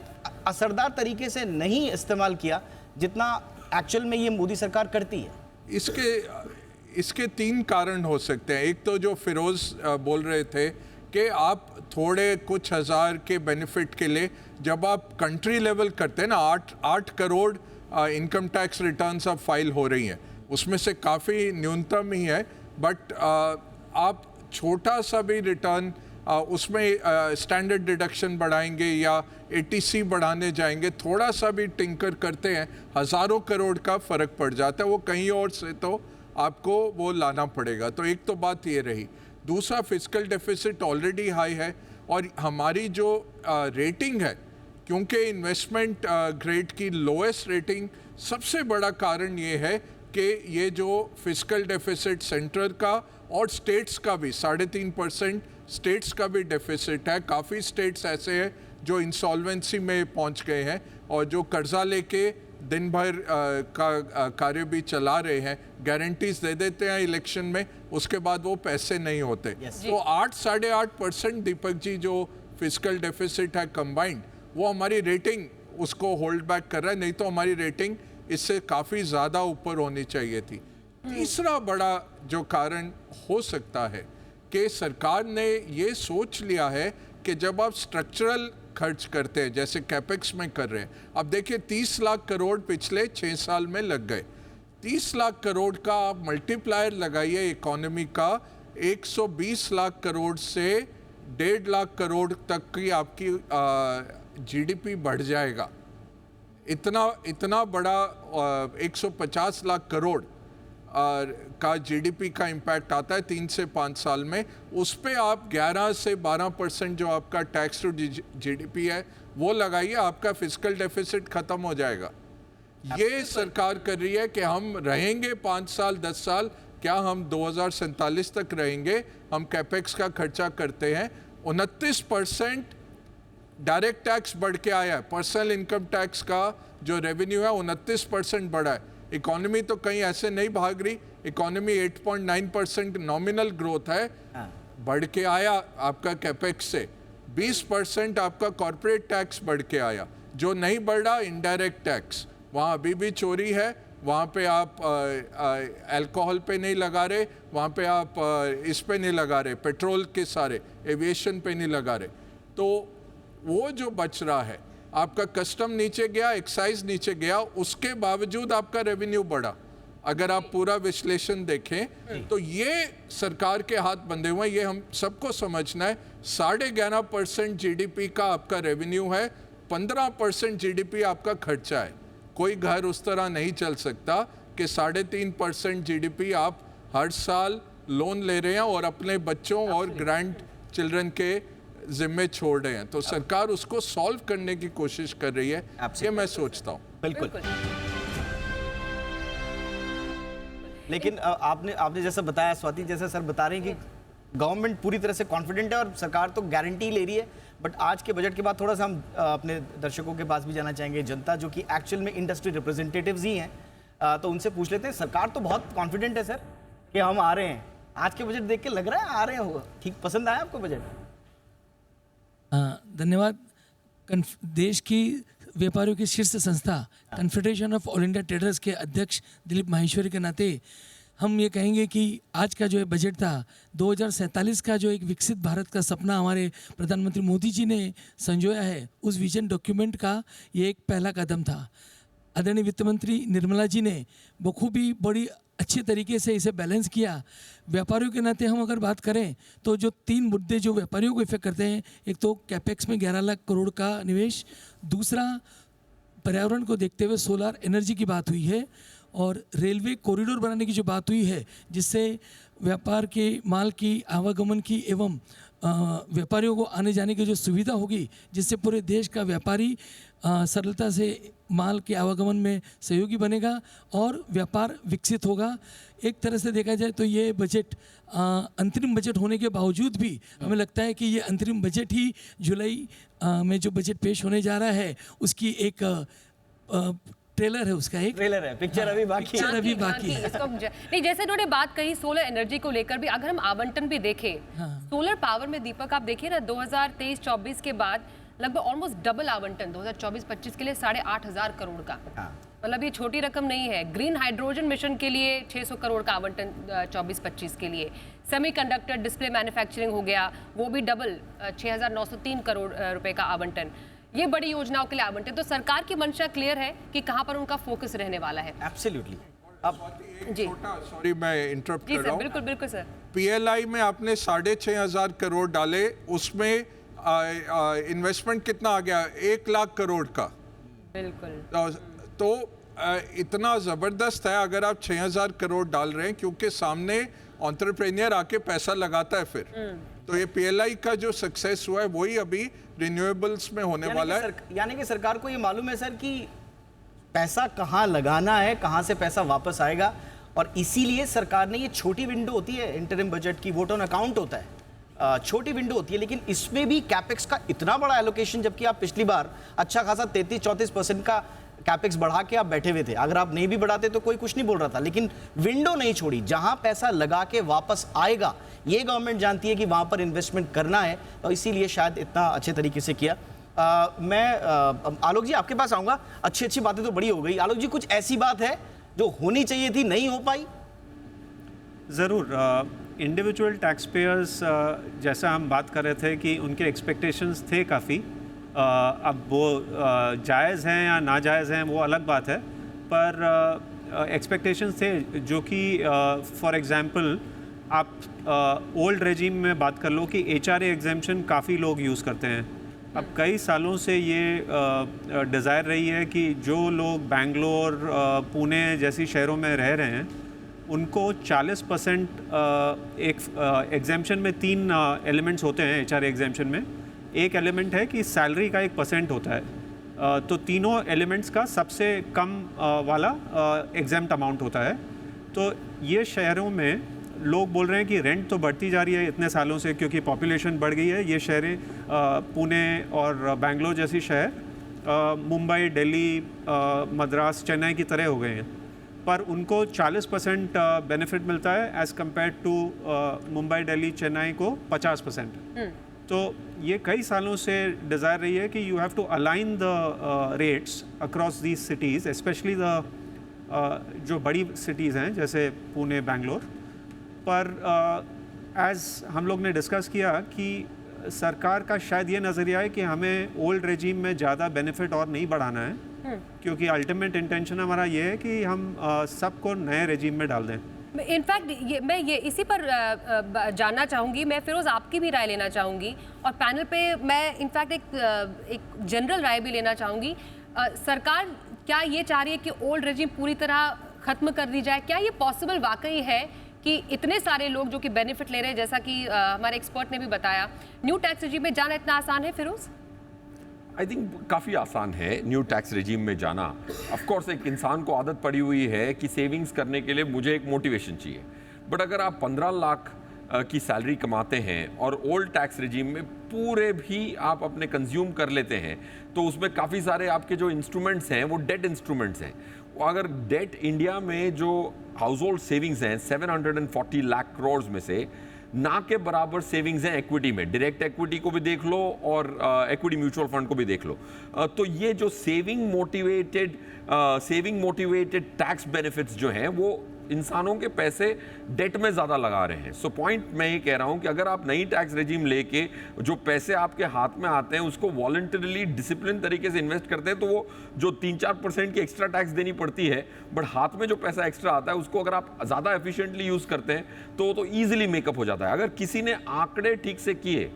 असरदार तरीके से नहीं इस्तेमाल किया जितना एक्चुअल में ये मोदी सरकार करती है? इसके 3 कारण हो सकते हैं। एक तो जो फिरोज बोल रहे थे कि आप थोड़े कुछ हज़ार के बेनिफिट के लिए जब आप कंट्री लेवल करते हैं ना, 8 करोड़ इनकम टैक्स रिटर्न्स अब फाइल हो रही हैं, उसमें से काफ़ी न्यूनतम ही है, बट आप छोटा सा भी रिटर्न उसमें स्टैंडर्ड डिडक्शन बढ़ाएंगे या एटीसी बढ़ाने जाएंगे, थोड़ा सा भी टिंकर करते हैं, हज़ारों करोड़ का फ़र्क पड़ जाता है। वो कहीं और से तो आपको वो लाना पड़ेगा। तो एक तो बात ये रही। दूसरा, फिस्कल डेफिसिट ऑलरेडी हाई है और हमारी जो रेटिंग है, क्योंकि इन्वेस्टमेंट ग्रेड की लोएस्ट रेटिंग, सबसे बड़ा कारण ये है कि ये जो फिस्कल डेफिसिट सेंट्रल का और स्टेट्स का भी 3.5% स्टेट्स का भी डेफिसिट है। काफ़ी स्टेट्स ऐसे हैं जो इंसॉल्वेंसी में पहुंच गए हैं और जो कर्जा लेके दिन भर का कार्य भी चला रहे हैं, गारंटीज दे देते हैं इलेक्शन में, उसके बाद वो पैसे नहीं होते। तो 8-8.5% दीपक जी जो फिस्कल डेफिसिट है कंबाइंड, वो हमारी रेटिंग उसको होल्ड बैक कर रहा है, नहीं तो हमारी रेटिंग इससे काफ़ी ज़्यादा ऊपर होनी चाहिए थी। तीसरा बड़ा जो कारण हो सकता है कि सरकार ने ये सोच लिया है कि जब आप स्ट्रक्चरल खर्च करते हैं, जैसे कैपेक्स में कर रहे हैं, अब देखिए 30 लाख करोड़ पिछले 6 साल में लग गए। 30 लाख करोड़ का आप मल्टीप्लायर लगाइए इकोनॉमी का, 120 लाख करोड़ से 1.5 लाख करोड़ तक की आपकी जीडीपी बढ़ जाएगा। इतना बड़ा 150 लाख करोड़ का जीडीपी का इम्पैक्ट आता है 3 से 5 साल में। उस पे आप 11 से 12% जो आपका टैक्स टू जीडीपी है वो लगाइए, आपका फिस्कल डेफिसिट खत्म हो जाएगा। ये सरकार कर रही है कि हम रहेंगे 5 साल 10 साल, क्या हम 2047 तक रहेंगे? हम कैपेक्स का खर्चा करते हैं, 29% डायरेक्ट टैक्स बढ़ के आया है, पर्सनल इनकम टैक्स का जो रेवेन्यू है 29% बढ़ा है। इकोनॉमी तो कहीं ऐसे नहीं भाग रही, इकोनॉमी 8.9% नॉमिनल ग्रोथ है, बढ़ के आया आपका कैपेक्स से। 20% आपका कॉर्पोरेट टैक्स बढ़ के आया, जो नहीं बढ़ा इनडायरेक्ट टैक्स, वहाँ अभी भी चोरी है, वहाँ पे आप अल्कोहल पे नहीं लगा रहे, वहाँ पे आप इस पे नहीं लगा रहे, पेट्रोल के सारे, एविएशन पे नहीं लगा रहे। तो वो जो बच रहा है, आपका कस्टम नीचे गया, एक्साइज नीचे गया, उसके बावजूद आपका रेवेन्यू बढ़ा। अगर आप पूरा विश्लेषण देखें तो ये सरकार के हाथ बंधे हुए हैं, ये हम सबको समझना है। 11.5% जीडीपी का आपका रेवेन्यू है, 15% जीडीपी आपका खर्चा है। कोई घर उस तरह नहीं चल सकता कि 3.5% जीडीपी आप हर साल लोन ले रहे हैं और अपने बच्चों और ग्रैंड चिल्ड्रन के जिम्मे छोड़ रहे हैं। तो सरकार उसको सॉल्व करने की कोशिश कर रही है, ये मैं सोचता हूँ। बिल्कुल। लेकिन आपने जैसा बताया, स्वाति जैसा सर बता रहे हैं कि गवर्नमेंट पूरी तरह से कॉन्फिडेंट है और सरकार तो गारंटी ले रही है, बट आज के बजट के बाद थोड़ा सा हम अपने दर्शकों के पास भी जाना चाहेंगे, जनता जो कि एक्चुअल में इंडस्ट्री रिप्रेजेंटेटिव्स ही हैं, तो उनसे पूछ लेते हैं। सरकार तो बहुत कॉन्फिडेंट है सर कि हम आ रहे हैं, आज के बजट देख के लग रहा है आ रहे हैं, ठीक पसंद आया आपको बजट? धन्यवाद। देश की व्यापारियों की शीर्ष संस्था confederation of all India traders के अध्यक्ष दिलीप माहेश्वरी के नाते हम ये कहेंगे कि आज का जो बजट था 2047 का जो एक विकसित भारत का सपना हमारे प्रधानमंत्री मोदी जी ने संजोया है, उस विजन डॉक्यूमेंट का ये एक पहला कदम था। आदरणीय वित्त मंत्री निर्मला जी ने बखूबी बड़ी अच्छे तरीके से इसे बैलेंस किया। व्यापारियों के नाते हम अगर बात करें तो जो 3 मुद्दे जो व्यापारियों को इफेक्ट करते हैं, एक तो कैपेक्स में 11 लाख करोड़ का निवेश, दूसरा पर्यावरण को देखते हुए सोलर एनर्जी की बात हुई है, और रेलवे कॉरिडोर बनाने की जो बात हुई है जिससे व्यापार के माल की आवागमन की एवं व्यापारियों को आने जाने की जो सुविधा होगी, जिससे पूरे देश का व्यापारी सरलता से माल के आवागमन में सहयोगी बनेगा और व्यापार विकसित होगा। एक तरह से देखा जाए तो ये बजट अंतरिम बजट होने के बावजूद भी हमें लगता है कि ये अंतरिम बजट ही जुलाई में जो बजट पेश होने जा रहा है उसकी एक ट्रेलर है, उसका एक ट्रेलर है, पिक्चर अभी बाकी पिक्चर अभी बाकी है। इसको नहीं, जैसे उन्होंने बात कही सोलर एनर्जी को लेकर भी, अगर हम आवंटन भी देखें सोलर पावर में, दीपक आप देखिए ना 2023-24 के बाद लगभग ऑलमोस्ट डबल आवंटन 2024-25 के लिए 8,500 करोड़ का। मतलब ये छोटी रकम नहीं है। ग्रीन हाइड्रोजन मिशन के लिए 600 करोड़ का आवंटन 24-25 के लिए। सेमीकंडक्टर डिस्प्ले मैन्युफैक्चरिंग हो गया, वो भी डबल 6,903 करोड़ रुपए का आवंटन। ये बड़ी योजनाओं के लिए आवंटन। तो सरकार की मंशा क्लियर है कि कहाँ पर उनका फोकस रहने वाला है। एब्सोल्युटली। अब जी सॉरी मैं इंटरप्ट कर रहा हूँ। बिल्कुल बिल्कुल सर। पीएलआई में आपने 6,500 करोड़ डाले, उसमें इन्वेस्टमेंट कितना आ गया? 1 लाख करोड़ का। बिल्कुल। तो इतना ज़बरदस्त है अगर आप 6,000 करोड़ डाल रहे हैं, क्योंकि सामने एंटरप्रेन्योर आके पैसा लगाता है फिर। तो ये पीएलआई का जो सक्सेस हुआ है वही अभी रिन्यूएबल्स में होने वाला है। यानी कि सरकार को ये मालूम है सर कि पैसा कहाँ लगाना है, कहाँ से पैसा वापस आएगा, और इसीलिए सरकार ने ये छोटी विंडो होती है इंटरिम बजट की, वोट ऑन अकाउंट होता है, छोटी विंडो होती है, लेकिन इसमें भी कैपेक्स का इतना बड़ा एलोकेशन, जबकि आप पिछली बार अच्छा खासा 33-34% का कैपेक्स बढ़ा के आप बैठे हुए थे। अगर आप नहीं भी बढ़ाते तो कोई कुछ नहीं बोल रहा था, लेकिन विंडो नहीं छोड़ी। जहां पैसा लगा के वापस आएगा ये गवर्नमेंट जानती है कि वहां पर इन्वेस्टमेंट करना है, तो इसीलिए शायद इतना अच्छे तरीके से किया। मैं आलोक जी आपके पास आऊंगा। अच्छी अच्छी बातें तो बड़ी हो गई। आलोक जी, कुछ ऐसी बात है जो होनी चाहिए थी नहीं हो पाई? ज़रूर। इंडिविजुअल टैक्स पेयर्स जैसा हम बात कर रहे थे कि उनके एक्सपेक्टेशंस थे काफ़ी। अब वो जायज़ हैं या नाजायज़ हैं वो अलग बात है, पर एक्सपेक्टेशंस थे जो कि फॉर एग्ज़ाम्पल आप ओल्ड रेजिम में बात कर लो कि HRA एग्जेम्पशन काफ़ी लोग यूज़ करते हैं। अब कई सालों से ये डिज़ायर रही है कि जो लोग बेंगलोर पुणे जैसी शहरों में रह रहे हैं उनको 40% एक एग्जेम्पशन में 3 एलिमेंट्स होते हैं HRA एग्जेम्पशन में। एक एलिमेंट है कि सैलरी का 1% होता है, तो तीनों एलिमेंट्स का सबसे कम वाला एग्जेम्प्ट अमाउंट होता है। तो ये शहरों में लोग बोल रहे हैं कि रेंट तो बढ़ती जा रही है इतने सालों से क्योंकि पॉपुलेशन बढ़ गई है। ये शहरें पुणे और बेंगलोर जैसी शहर मुंबई, दिल्ली, मद्रास, चेन्नई की तरह हो गए हैं, पर उनको 40% बेनिफिट मिलता है as compare to Mumbai, Delhi, Chennai को 50%। तो ये कई सालों से डिज़ायर रही है कि you have to align the rates across these cities, specially the जो बड़ी सिटीज़ हैं जैसे पुणे, बेंगलोर। पर एज़ हम लोग ने डिस्कस किया कि सरकार का शायद ये नज़रिया है कि हमें ओल्ड रेजीम में ज़्यादा बेनिफिट और नहीं बढ़ाना है, क्योंकि अल्टीमेट इंटेंशन हमारा ये है कि हम सबको नए रेजीम में डाल दें। इनफैक्ट मैं ये इसी पर जानना चाहूँगी। मैं फिरोज़ आपकी भी राय लेना चाहूँगी और पैनल पे मैं इनफैक्ट एक जनरल राय भी लेना चाहूँगी। सरकार क्या ये चाह रही है कि ओल्ड रेजिम पूरी तरह ख़त्म कर दी जाए? क्या ये पॉसिबल वाकई है कि इतने सारे लोग जो कि बेनिफिट ले रहे हैं, जैसा कि हमारे एक्सपर्ट ने भी बताया, न्यू टैक्स रेजिम में जाना इतना आसान है फिरोज़? आई थिंक काफ़ी आसान है न्यू टैक्स रेजिम में जाना। ऑफ कोर्स एक इंसान को आदत पड़ी हुई है कि सेविंग्स करने के लिए मुझे एक मोटिवेशन चाहिए, बट अगर आप 15 लाख की सैलरी कमाते हैं और ओल्ड टैक्स रेजिम में पूरे भी आप अपने कंज्यूम कर लेते हैं तो उसमें काफ़ी सारे आपके जो इंस्ट्रूमेंट्स हैं वो डेट इंस्ट्रूमेंट्स हैं। अगर डेट इंडिया में जो हाउस होल्ड सेविंग्स हैं 740 लाख करोड़ में से ना के बराबर सेविंग्स हैं एक्विटी में। डायरेक्ट एक्विटी को भी देख लो और इक्विटी म्यूचुअल फंड को भी देख लो। तो ये जो सेविंग मोटिवेटेड टैक्स बेनिफिट्स जो हैं वो इंसानों के पैसे डेट में ज़्यादा लगा रहे हैं। सो पॉइंट मैं ये कह रहा हूँ कि अगर आप नई टैक्स रेजिम लेके जो पैसे आपके हाथ में आते हैं उसको वॉलंटरली डिसिप्लिन तरीके से इन्वेस्ट करते हैं तो वो जो 3-4% की एक्स्ट्रा टैक्स देनी पड़ती है, बट हाथ में जो पैसा एक्स्ट्रा आता है उसको अगर आप ज़्यादा एफिशिएंटली यूज़ करते हैं तो ईजिली मेकअप हो जाता है। अगर किसी ने आंकड़े ठीक से किए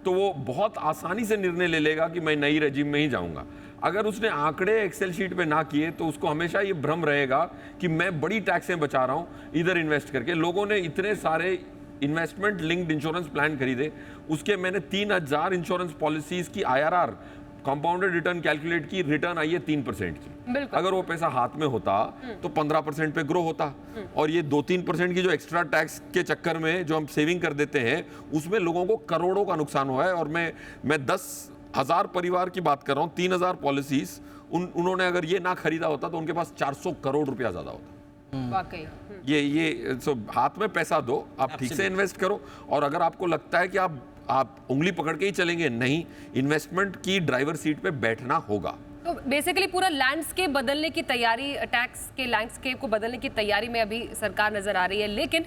तो वो बहुत आसानी से निर्णय ले लेगा कि मैं नई रेजिम में ही जाऊँगा। अगर उसने आंकड़े एक्सेल शीट पे ना किए तो उसको हमेशा ये भ्रम रहेगा कि मैं बड़ी टैक्सें बचा रहा हूँ इधर इन्वेस्ट करके। लोगों ने इतने सारे इन्वेस्टमेंट लिंक्ड इंश्योरेंस प्लान खरीदे, उसके मैंने 3000 इंश्योरेंस पॉलिसीज़ की IRR कंपाउंडेड रिटर्न कैलकुलेट की, रिटर्न आई है 3% की। बिल्कुल। अगर वो पैसा हाथ में होता तो 15% पे ग्रो होता, और ये 2-3% की जो एक्स्ट्रा टैक्स के चक्कर में जो हम सेविंग कर देते हैं उसमें लोगों को करोड़ों का नुकसान हुआ है। और मैं 10,000 परिवार की बात कर रहा हूँ, 3,000 पॉलिसीज उन्होंने अगर ये ना खरीदा होता तो उनके पास 400 करोड़ रुपया ज्यादा होता। वाकई ये हाथ में पैसा दो, आप ठीक से इन्वेस्ट करो, और अगर आपको लगता है कि आप उंगली पकड़ के ही चलेंगे, नहीं, इन्वेस्टमेंट की ड्राइवर सीट पे बैठना होगा। तो बेसिकली पूरा लैंडस्केप बदलने की तैयारी, टैक्स के लैंडस्केप को बदलने की तैयारी में अभी सरकार नजर आ रही है। लेकिन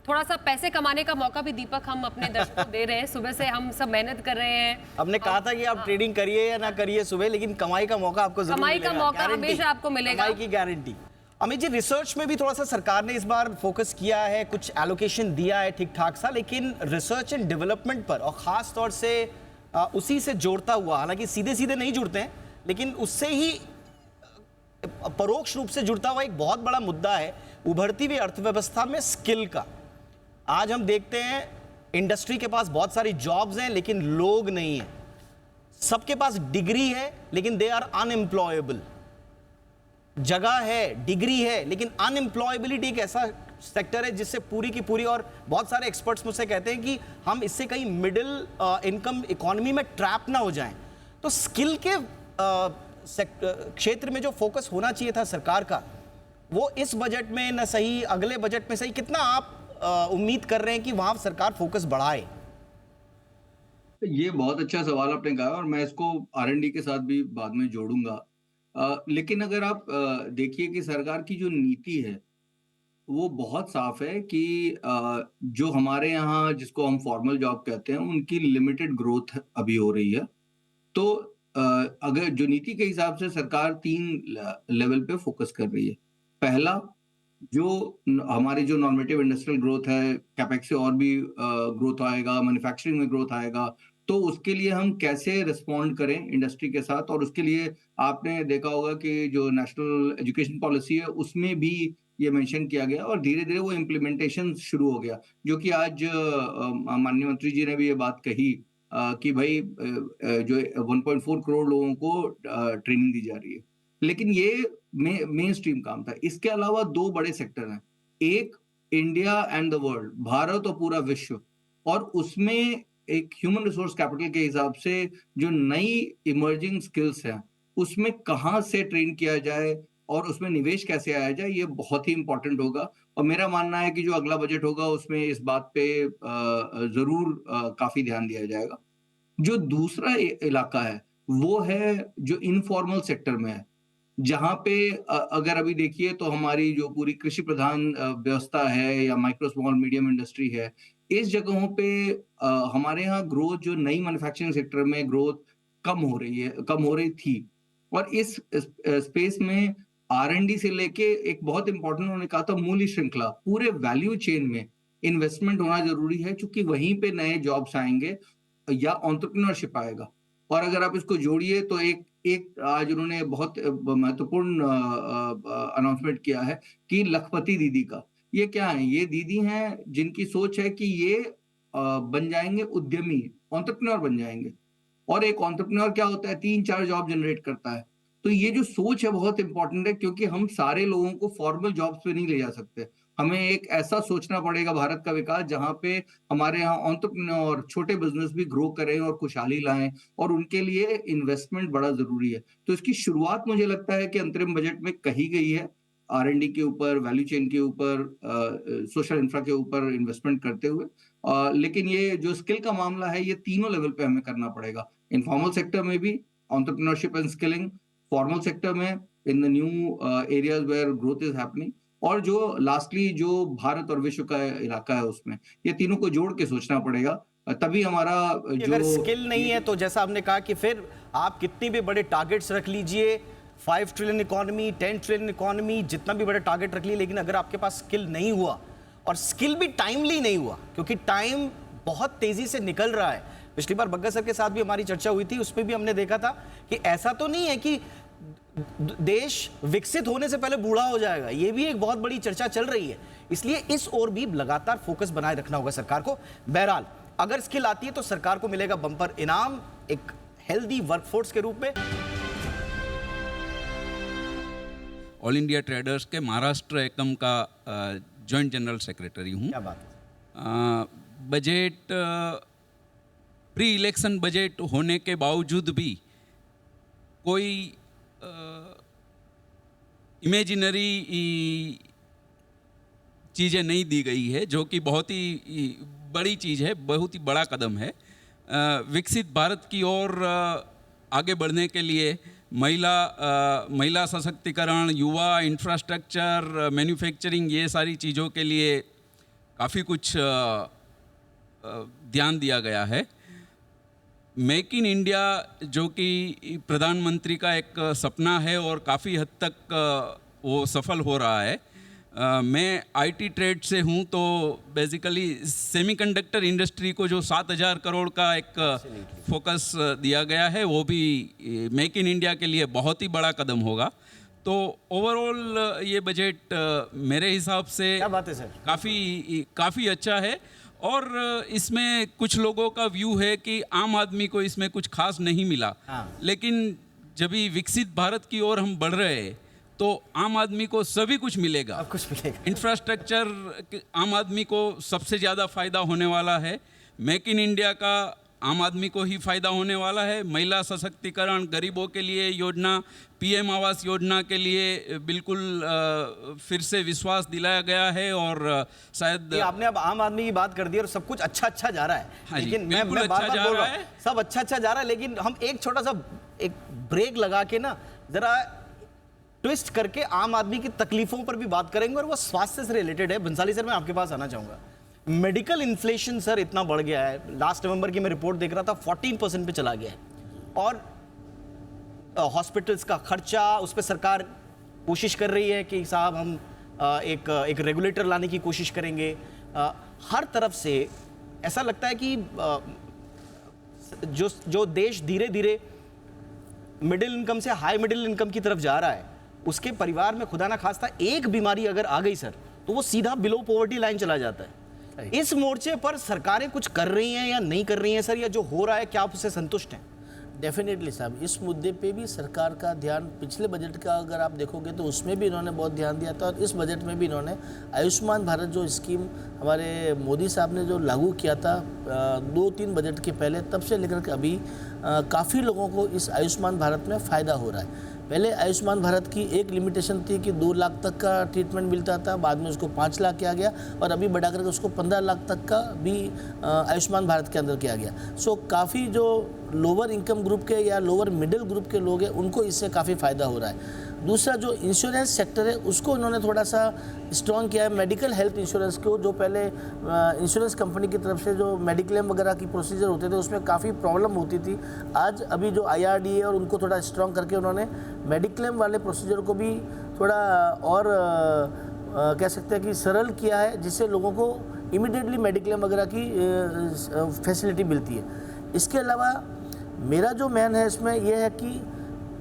थोड़ा सा पैसे कमाने का मौका भी दीपक हम अपने दर्शकों को दे रहे हैं। सुबह से हम सब मेहनत कर रहे हैं। हमने कहा था कि आप ट्रेडिंग करिए या ना करिए सुबह, लेकिन कमाई का मौका आपको जरूर कमाई का मिलेगा, मौका गारंटी। हमेशा आपको मिलेगा। कमाई की गारंटी। अमित जी, रिसर्च में भी थोड़ा सा सरकार ने इस बार फोकस किया है, कुछ एलोकेशन दिया है ठीक ठाक सा, लेकिन रिसर्च एंड डेवलपमेंट पर, और खास तौर से उसी से जोड़ता हुआ, हालांकि सीधे सीधे नहीं जुड़ते हैं लेकिन उससे ही परोक्ष रूप से जुड़ता हुआ एक बहुत बड़ा मुद्दा है उभरती हुई अर्थव्यवस्था में स्किल का। आज हम देखते हैं इंडस्ट्री के पास बहुत सारी जॉब्स हैं लेकिन लोग नहीं हैं, सबके पास डिग्री है लेकिन दे आर अनएम्प्लॉयबल। जगह है, डिग्री है, लेकिन अनएम्प्लॉयबिलिटी एक ऐसा सेक्टर है जिससे पूरी की पूरी, और बहुत सारे एक्सपर्ट्स मुझसे कहते हैं कि हम इससे कहीं मिडिल इनकम इकोनॉमी में ट्रैप ना हो जाएं। तो स्किल के क्षेत्र में जो फोकस होना चाहिए था सरकार का, वो इस बजट में न सही, अगले बजट में सही, कितना आप उम्मीद कर रहे हैं कि वहां सरकार फोकस बढ़ाए? ये बहुत अच्छा सवाल आपने कहा और मैं इसको R&D के साथ भी बाद में जोड़ूंगा। लेकिन अगर आप देखिए कि सरकार की जो नीति है वो बहुत साफ है कि जो हमारे यहाँ जिसको हम फॉर्मल जॉब कहते हैं उनकी लिमिटेड ग्रोथ अभी हो रही है। तो अगर जो नीति के हिसाब से सरकार 3 लेवल पे फोकस कर रही है। पहला, जो हमारी जो नॉर्मेटिव इंडस्ट्रियल ग्रोथ है, कैपेक्स से और भी ग्रोथ आएगा, मैन्युफैक्चरिंग में ग्रोथ आएगा, तो उसके लिए हम कैसे रिस्पॉन्ड करें इंडस्ट्री के साथ। और उसके लिए आपने देखा होगा कि जो नेशनल एजुकेशन पॉलिसी है उसमें भी ये मेंशन किया गया और धीरे धीरे वो इम्प्लीमेंटेशन शुरू हो गया, जो कि आज माननीय मंत्री जी ने भी ये बात कही कि भाई जो 1.4 करोड़ लोगों को ट्रेनिंग दी जा रही है। लेकिन ये मेन स्ट्रीम काम था। इसके अलावा 2 बड़े सेक्टर हैं, एक India and the world, Bharat और पूरा विश्व, और उसमें एक ह्यूमन रिसोर्स कैपिटल के हिसाब से जो नई इमर्जिंग स्किल्स हैं उसमें कहाँ से ट्रेन किया जाए और उसमें निवेश कैसे आया जाए, ये बहुत ही इंपॉर्टेंट होगा। और मेरा मानना है कि जो अगला बजट होगा उसमें इस बात पे जरूर काफी ध्यान दिया जाएगा। जो दूसरा इलाका है वो है जो इनफॉर्मल सेक्टर में है, जहां पे अगर अभी देखिए तो हमारी जो पूरी कृषि प्रधान व्यवस्था है या माइक्रो स्मॉल मीडियम इंडस्ट्री है, इस जगहों पे हमारे यहाँ ग्रोथ, जो नई मैन्युफैक्चरिंग सेक्टर में ग्रोथ कम हो रही थी। और इस स्पेस में R&D से लेके एक बहुत इंपॉर्टेंट उन्होंने कहा था मूल्य श्रृंखला, पूरे वैल्यू चेन में इन्वेस्टमेंट होना जरूरी है, क्योंकि वहीं पे नए जॉब्स आएंगे या एंटरप्रेन्योरशिप आएगा। और अगर आप इसको जोड़िए तो एक आज उन्होंने बहुत महत्वपूर्ण अनाउंसमेंट किया है कि लखपति दीदी का। ये क्या है? ये दीदी हैं जिनकी सोच है कि ये बन जाएंगे उद्यमी, एंटरप्रेन्योर बन जाएंगे। और एक एंटरप्रेन्योर क्या होता है? 3-4 जॉब जनरेट करता है। तो ये जो सोच है बहुत इंपॉर्टेंट है, क्योंकि हम सारे लोगों को फॉर्मल जॉब्स पे नहीं ले जा सकते। हमें एक ऐसा सोचना पड़ेगा भारत का विकास जहां पे हमारे यहाँ एंटरप्रेन्योर, छोटे बिजनेस भी ग्रो करें और खुशहाली लाएं, और उनके लिए इन्वेस्टमेंट बड़ा जरूरी है। तो इसकी शुरुआत मुझे लगता है कि अंतरिम बजट में कही गई है, R&D के ऊपर, वैल्यू चेन के ऊपर, सोशल इंफ्रा के ऊपर इन्वेस्टमेंट करते हुए। लेकिन ये जो स्किल का मामला है ये तीनों लेवल पे हमें करना पड़ेगा। इनफॉर्मल सेक्टर में भी entrepreneurship and skilling, formal sector में in the new areas where growth is happening, और जो लास्टली जो भारत और विश्व का इलाका है उसमें, ये तीनों को जोड़ के सोचना पड़ेगा। तभी हमारा जो अगर स्किल नहीं है तो जैसा आपने कहा कि फिर आप कितनी भी बड़े टारगेट्स रख लीजिए, 5 ट्रिलियन इकोनॉमी, 10 ट्रिलियन इकोनॉमी, जितना भी बड़े टारगेट रख लिए, लेकिन अगर आपके पास स्किल नहीं हुआ, और स्किल भी टाइमली नहीं हुआ, क्योंकि टाइम बहुत तेजी से निकल रहा है। पिछली बार बग्गा सर के साथ भी हमारी चर्चा हुई थी, उसमें भी हमने देखा था कि ऐसा तो नहीं है कि देश विकसित होने से पहले बूढ़ा हो जाएगा, ये भी एक बहुत बड़ी चर्चा चल रही है। इसलिए इस ओर भी लगातार फोकस बनाए रखना होगा सरकार को। बहरहाल अगर स्किल आती है तो सरकार को मिलेगा बम्पर इनाम, एक हेल्दी वर्कफोर्स के रूप में? ऑल इंडिया ट्रेडर्स के महाराष्ट्र एकम का जॉइंट जनरल सेक्रेटरी हूँ। क्या बात है। बजट प्री इलेक्शन बजट होने के बावजूद भी कोई इमेजिनरी चीज़ें नहीं दी गई है, जो कि बहुत ही बड़ी चीज़ है, बहुत ही बड़ा कदम है। विकसित भारत की ओर आगे बढ़ने के लिए महिला सशक्तिकरण, युवा, इंफ्रास्ट्रक्चर, मैन्युफैक्चरिंग, ये सारी चीज़ों के लिए काफ़ी कुछ ध्यान दिया गया है। मेक इन इंडिया जो कि प्रधानमंत्री का एक सपना है और काफ़ी हद तक वो सफल हो रहा है। मैं आईटी ट्रेड से हूँ, तो बेसिकली सेमीकंडक्टर इंडस्ट्री को जो 7,000 करोड़ का एक फोकस दिया गया है, वो भी मेक इन इंडिया के लिए बहुत ही बड़ा कदम होगा। तो ओवरऑल ये बजट मेरे हिसाब से क्या बात है सर, काफ़ी अच्छा है। और इसमें कुछ लोगों का व्यू है कि आम आदमी को इसमें कुछ खास नहीं मिला। लेकिन जब भी विकसित भारत की ओर हम बढ़ रहे हैं, तो आम आदमी को सभी कुछ मिलेगा। अब कुछ मिलेगा। इंफ्रास्ट्रक्चर आम आदमी को सबसे ज़्यादा फ़ायदा होने वाला है। मेक इन इंडिया का आम आदमी को ही फ़ायदा होने वाला है। महिला सशक्तिकरण, गरीबों के लिए योजना, पीएम आवास योजना के लिए बिल्कुल फिर से विश्वास दिलाया गया है। और शायद आपने अब आम आदमी की बात कर दी और सब कुछ अच्छा जा रहा है। हाँ, लेकिन मैं बार अच्छा जा बोल रहा रहा हूं, है, सब अच्छा जा रहा है, लेकिन हम एक छोटा सा एक ब्रेक लगा के ना जरा ट्विस्ट करके आम आदमी की तकलीफों पर भी बात करेंगे, और वो स्वास्थ्य से रिलेटेड है। बंसाली सर, मैं आपके पास आना चाहूंगा। मेडिकल इन्फ्लेशन सर इतना बढ़ गया है, लास्ट नवंबर की मैं रिपोर्ट देख रहा था 14% पे चला गया है। और हॉस्पिटल्स का खर्चा, उस पर सरकार कोशिश कर रही है कि साहब हम एक रेगुलेटर लाने की कोशिश करेंगे। हर तरफ से ऐसा लगता है कि जो देश धीरे धीरे मिडिल इनकम से हाई मिडिल इनकम की तरफ जा रहा है, उसके परिवार में खुदा ना खास्ता एक बीमारी अगर आ गई सर, तो वो सीधा बिलो पॉवर्टी लाइन चला जाता है। इस मोर्चे पर सरकारें कुछ कर रही हैं या नहीं कर रही हैं सर, या जो हो रहा है क्या आप उससे संतुष्ट हैं? डेफिनेटली साहब, इस मुद्दे पे भी सरकार का ध्यान पिछले बजट का अगर आप देखोगे तो उसमें भी इन्होंने बहुत ध्यान दिया था, और इस बजट में भी इन्होंने आयुष्मान भारत जो स्कीम हमारे मोदी साहब ने जो लागू किया था 2-3 बजट के पहले, तब से लेकर के अभी काफ़ी लोगों को इस आयुष्मान भारत में फ़ायदा हो रहा है। पहले आयुष्मान भारत की एक लिमिटेशन थी कि 2 लाख तक का ट्रीटमेंट मिलता था, बाद में उसको 5 लाख किया गया, और अभी बढ़ा करके उसको 15 लाख तक का भी आयुष्मान भारत के अंदर किया गया। सो काफ़ी जो लोअर इनकम ग्रुप के या लोअर मिडिल ग्रुप के लोग हैं, उनको इससे काफ़ी फ़ायदा हो रहा है। दूसरा जो इंश्योरेंस सेक्टर है, उसको इन्होंने थोड़ा सा स्ट्रॉन्ग किया है। मेडिकल हेल्थ इंश्योरेंस को, जो पहले इंश्योरेंस कंपनी की तरफ से जो मेडिक्लेम वगैरह की प्रोसीजर होते थे, उसमें काफ़ी प्रॉब्लम होती थी। आज अभी जो IRDA और उनको थोड़ा स्ट्रॉन्ग करके उन्होंने मेडिक्लेम वाले प्रोसीजर को भी थोड़ा और कह सकते हैं कि सरल किया है, जिससे लोगों को इमीडिएटली मेडिक्लेम वगैरह की फैसिलिटी मिलती है। इसके अलावा मेरा जो मेन है इसमें यह है कि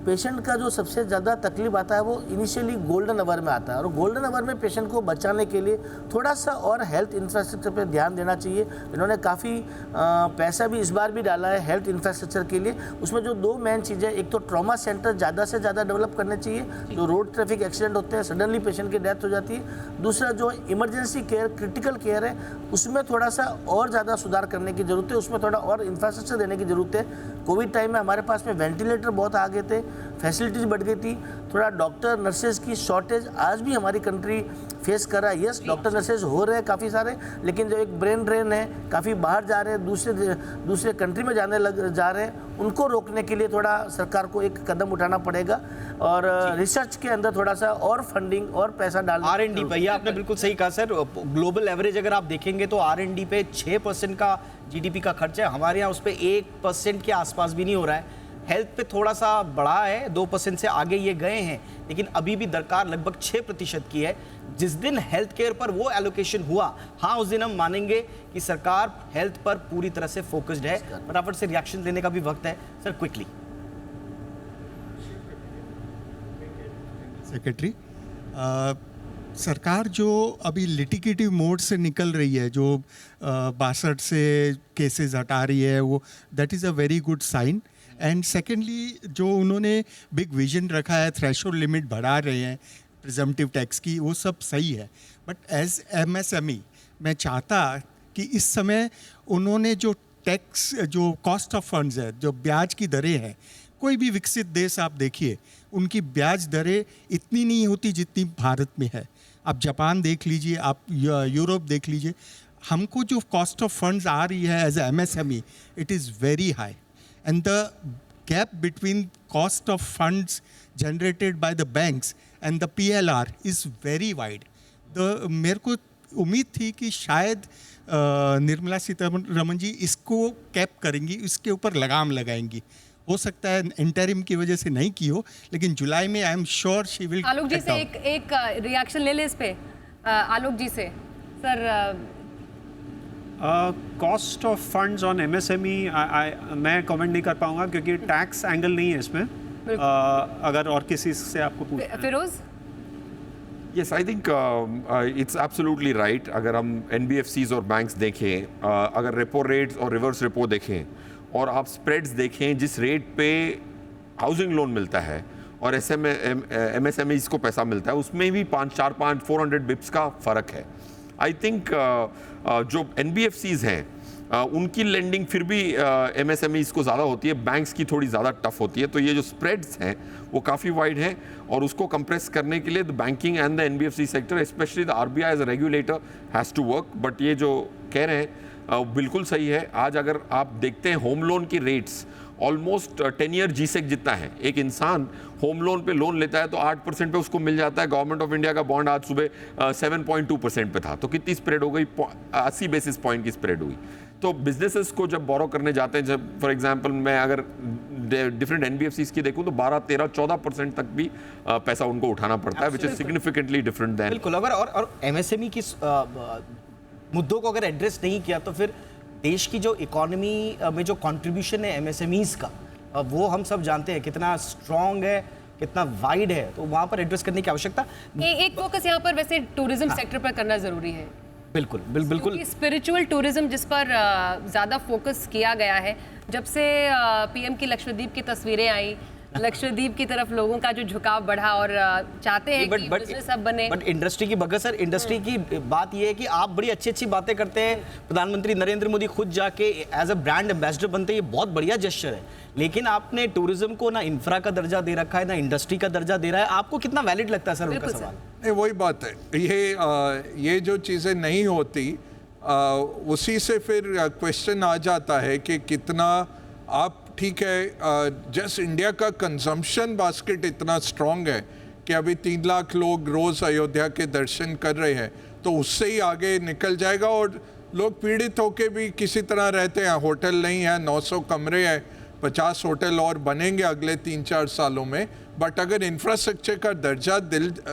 पेशेंट का जो सबसे ज़्यादा तकलीफ आता है वो इनिशियली गोल्डन आवर में आता है, और गोल्डन आवर में पेशेंट को बचाने के लिए थोड़ा सा और हेल्थ इंफ्रास्ट्रक्चर पे ध्यान देना चाहिए। इन्होंने काफ़ी पैसा भी इस बार भी डाला है हेल्थ इंफ्रास्ट्रक्चर के लिए। उसमें जो 2 मेन चीज़ें, एक तो ट्रॉमा सेंटर ज़्यादा से ज़्यादा डेवलप करने चाहिए, जो रोड ट्रैफिक एक्सीडेंट होते हैं, सडनली पेशेंट की डेथ हो जाती है। दूसरा जो इमरजेंसी केयर, क्रिटिकल केयर है, उसमें थोड़ा सा और ज़्यादा सुधार करने की ज़रूरत है, उसमें थोड़ा और इंफ्रास्ट्रक्चर देने की ज़रूरत है। कोविड टाइम में हमारे पास में वेंटिलेटर बहुत आ गए थे, फैसिलिटीज़ बढ़ गई थी, थोड़ा डॉक्टर नर्सेज की शॉर्टेज आज भी हमारी कंट्री फेस कर रहा है। यस, डॉक्टर नर्सेज हो रहे हैं काफ़ी सारे, लेकिन जो एक ब्रेन ड्रेन है, काफ़ी बाहर जा रहे हैं, दूसरे कंट्री में जा रहे हैं, उनको रोकने के लिए थोड़ा सरकार को एक कदम उठाना पड़ेगा, और रिसर्च के अंदर थोड़ा सा और फंडिंग और पैसा डालना। R&D पे, आपने बिल्कुल सही कहा सर। ग्लोबल एवरेज अगर आप देखेंगे तो R&D पे 6% का GDP का खर्चा है, हमारे यहाँ उस पर 1% के आसपास भी नहीं हो रहा है। हेल्थ पे थोड़ा सा बढ़ा है, 2% से आगे ये गए हैं, लेकिन अभी भी दरकार लगभग 6% की है। जिस दिन हेल्थ केयर पर वो एलोकेशन हुआ, हाँ, उस दिन हम मानेंगे कि सरकार हेल्थ पर पूरी तरह से फोकस्ड है। फटाफट से रिएक्शन लेने का भी वक्त है सर, क्विकली। सेक्रेटरी, सरकार जो अभी लिटिगेटिव मोड से निकल रही है, जो 62 से केसेस हटा रही है, वो that is a very good sign. And secondly जो उन्होंने बिग विजन रखा है, थ्रेशोल्ड लिमिट बढ़ा रहे हैं प्रिजम्पटिव टैक्स की, वो सब सही है। बट एज MSME मैं चाहता कि इस समय उन्होंने जो टैक्स, जो कॉस्ट ऑफ फंड्स है, जो ब्याज की दरें हैं, कोई भी विकसित देश आप देखिए उनकी ब्याज दरें इतनी नहीं होती जितनी भारत में है। आप जापान देख लीजिए, आप यूरोप देख लीजिए, हमको जो कॉस्ट ऑफ फंड्स आ रही है as MSME, it is very high and the gap between cost of funds generated by the banks and the PLR is very wide. मेरे को उम्मीद थी कि शायद निर्मला सीतारमण जी इसको कैप करेंगी, इसके ऊपर लगाम लगाएंगी। हो सकता है इंटरिम की वजह से नहीं की हो, लेकिन जुलाई में I am sure she will. Alok ji से एक रिएक्शन ले ले इस पे। आलोक जी से sir, cost of funds on MSME मैं कमेंट नहीं कर पाऊंगा क्योंकि टैक्स एंगल नहीं है इसमें। अगर और किसी से आपको पूछना है। Firoz? Yes, I think it's absolutely right. अगर हम NBFCs और बैंक्स देखें, अगर रेपो रेट्स और रिवर्स रेपो देखें और आप स्प्रेड्स देखें, जिस रेट पे हाउसिंग लोन मिलता है और MSMEs को पैसा मिलता है, उसमें भी 400 बिप्स का फ़र्क है। आई थिंक जो NBFCs हैं उनकी लेंडिंग फिर भी MSMEs को ज़्यादा होती है, बैंक्स की थोड़ी ज़्यादा टफ होती है। तो ये जो स्प्रेड्स हैं वो काफ़ी वाइड हैं और उसको कंप्रेस करने के लिए the banking and the NBFC sector, specially the RBI as a regulator has to work. But ये जो कह रहे हैं बिल्कुल सही है। आज अगर आप देखते हैं होम लोन की रेट्स ऑलमोस्ट 10 ईयर GSEC जितना है। एक इंसान होम लोन पे लोन लेता है तो 8% पे उसको मिल जाता है। गवर्नमेंट ऑफ इंडिया का बॉन्ड आज सुबह 7.2% पे था, तो कितनी स्प्रेड हो गई? 80 बेसिस पॉइंट की स्प्रेड हुई। तो बिजनेसेस को जब बोरो करने जाते हैं, जब फॉर एग्जांपल मैं अगर डिफरेंट NBFCs की देखूं तो 12, 13, 14% तक भी पैसा उनको उठाना पड़ता है, which is significantly different then. बिल्कुल। अगर और MSME की मुद्दों को अगर एड्रेस नहीं किया तो फिर देश की जो इकोनॉमी में जो कंट्रीब्यूशन है MSMEs का, वो हम सब जानते हैं कितना स्ट्रॉन्ग है, कितना वाइड है, तो वहाँ पर एड्रेस करने की आवश्यकता। एक फोकस यहाँ पर वैसे टूरिज्म सेक्टर पर करना जरूरी है। बिल्कुल। स्पिरिचुअल टूरिज्म जिस पर ज़्यादा फोकस किया गया है, जब से PM की लक्षद्वीप की तस्वीरें आई, लक्षद्वीप की तरफ लोगों का जो झुकाव बढ़ा और चाहते हैं कि बिजनेस अब बने। बट इंडस्ट्री की बगैर सर, इंडस्ट्री की बात ये है कि आप बड़ी अच्छी बातें करते हैं, प्रधानमंत्री नरेंद्र मोदी खुद जाके एज अ ब्रांड एम्बेसडर बनते हैं, ये बहुत बढ़िया जेस्चर है। लेकिन आपने टूरिज्म को ना इंफ्रा का दर्जा दे रखा है, ना इंडस्ट्री का दर्जा दे रहा है। आपको कितना वैलिड लगता है सर उनका सवाल? नहीं, वही बात है। ये जो चीज़ें नहीं होती, उसी से फिर क्वेश्चन आ जाता है कि कितना आप, ठीक है, जस्ट इंडिया का कंजम्पशन बास्केट इतना स्ट्रांग है कि अभी 3 लाख लोग रोज़ अयोध्या के दर्शन कर रहे हैं, तो उससे ही आगे निकल जाएगा। और लोग पीड़ित होके भी किसी तरह रहते हैं। होटल नहीं है, 900 कमरे हैं, 50 होटल और बनेंगे अगले 3-4 सालों में। बट अगर इंफ्रास्ट्रक्चर का दर्जा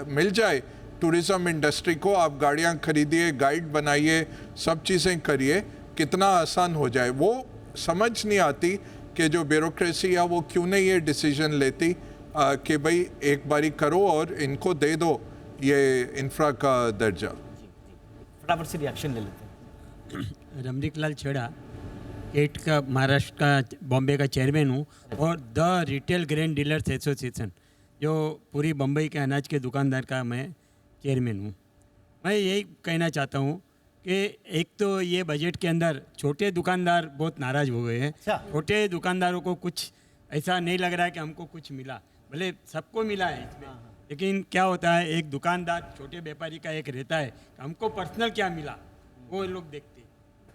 मिल जाए टूरिज़्म इंडस्ट्री को, आप गाड़ियाँ खरीदिए, गाइड बनाइए, सब चीज़ें करिए, कितना आसान हो जाए। वो समझ नहीं आती कि जो ब्यूरोक्रेसी है वो क्यों नहीं ये डिसीजन लेती कि भाई एक बारी करो और इनको दे दो ये इंफ्रा का दर्जा। फटाफट से रिएक्शन ले लेते हैं। रमणीक लाल छेड़ा, एट का महाराष्ट्र का बॉम्बे का चेयरमैन हूँ और the retail grain dealers association, जो पूरी बम्बई के अनाज के दुकानदार का मैं चेयरमैन हूँ। मैं यही कहना चाहता हूँ कि एक तो ये बजट के अंदर छोटे दुकानदार बहुत नाराज़ हो गए हैं। छोटे दुकानदारों को कुछ ऐसा नहीं लग रहा है कि हमको कुछ मिला, भले सबको मिला है इसमें, लेकिन क्या होता है, एक दुकानदार छोटे व्यापारी का एक रहता है हमको पर्सनल क्या मिला, वो लोग देखते हैं।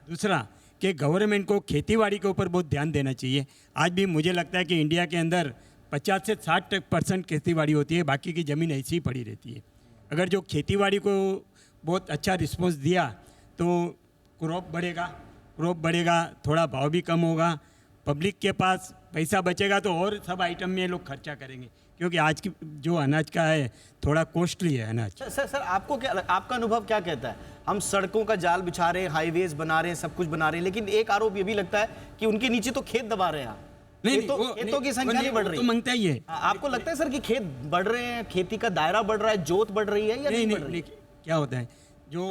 दूसरा कि गवर्नमेंट को खेतीबाड़ी के ऊपर बहुत ध्यान देना चाहिए। आज भी मुझे लगता है कि इंडिया के अंदर 50 से 60% खेतीबाड़ी होती है, बाकी की ज़मीन ऐसी ही पड़ी रहती है। अगर जो खेतीबाड़ी को बहुत अच्छा रिस्पॉन्स दिया तो क्रॉप बढ़ेगा, थोड़ा भाव भी कम होगा, पब्लिक के पास पैसा बचेगा तो और सब आइटम में लोग खर्चा करेंगे, क्योंकि आज की जो अनाज का है थोड़ा कॉस्टली है अनाज। सर आपको क्या, आपका अनुभव क्या कहता है? हम सड़कों का जाल बिछा रहे हैं, हाईवेज बना रहे हैं, सब कुछ बना रहे हैं, लेकिन एक आरोप ये भी लगता है कि उनके नीचे तो खेत दबा रहे हैं। खेतों की संख्या नहीं बढ़ रही, तो मांगता ही है। आपको लगता है सर कि खेत बढ़ रहे हैं, खेती का दायरा बढ़ रहा है, जोत बढ़ रही है या नहीं बढ़ रही? क्या होता है, जो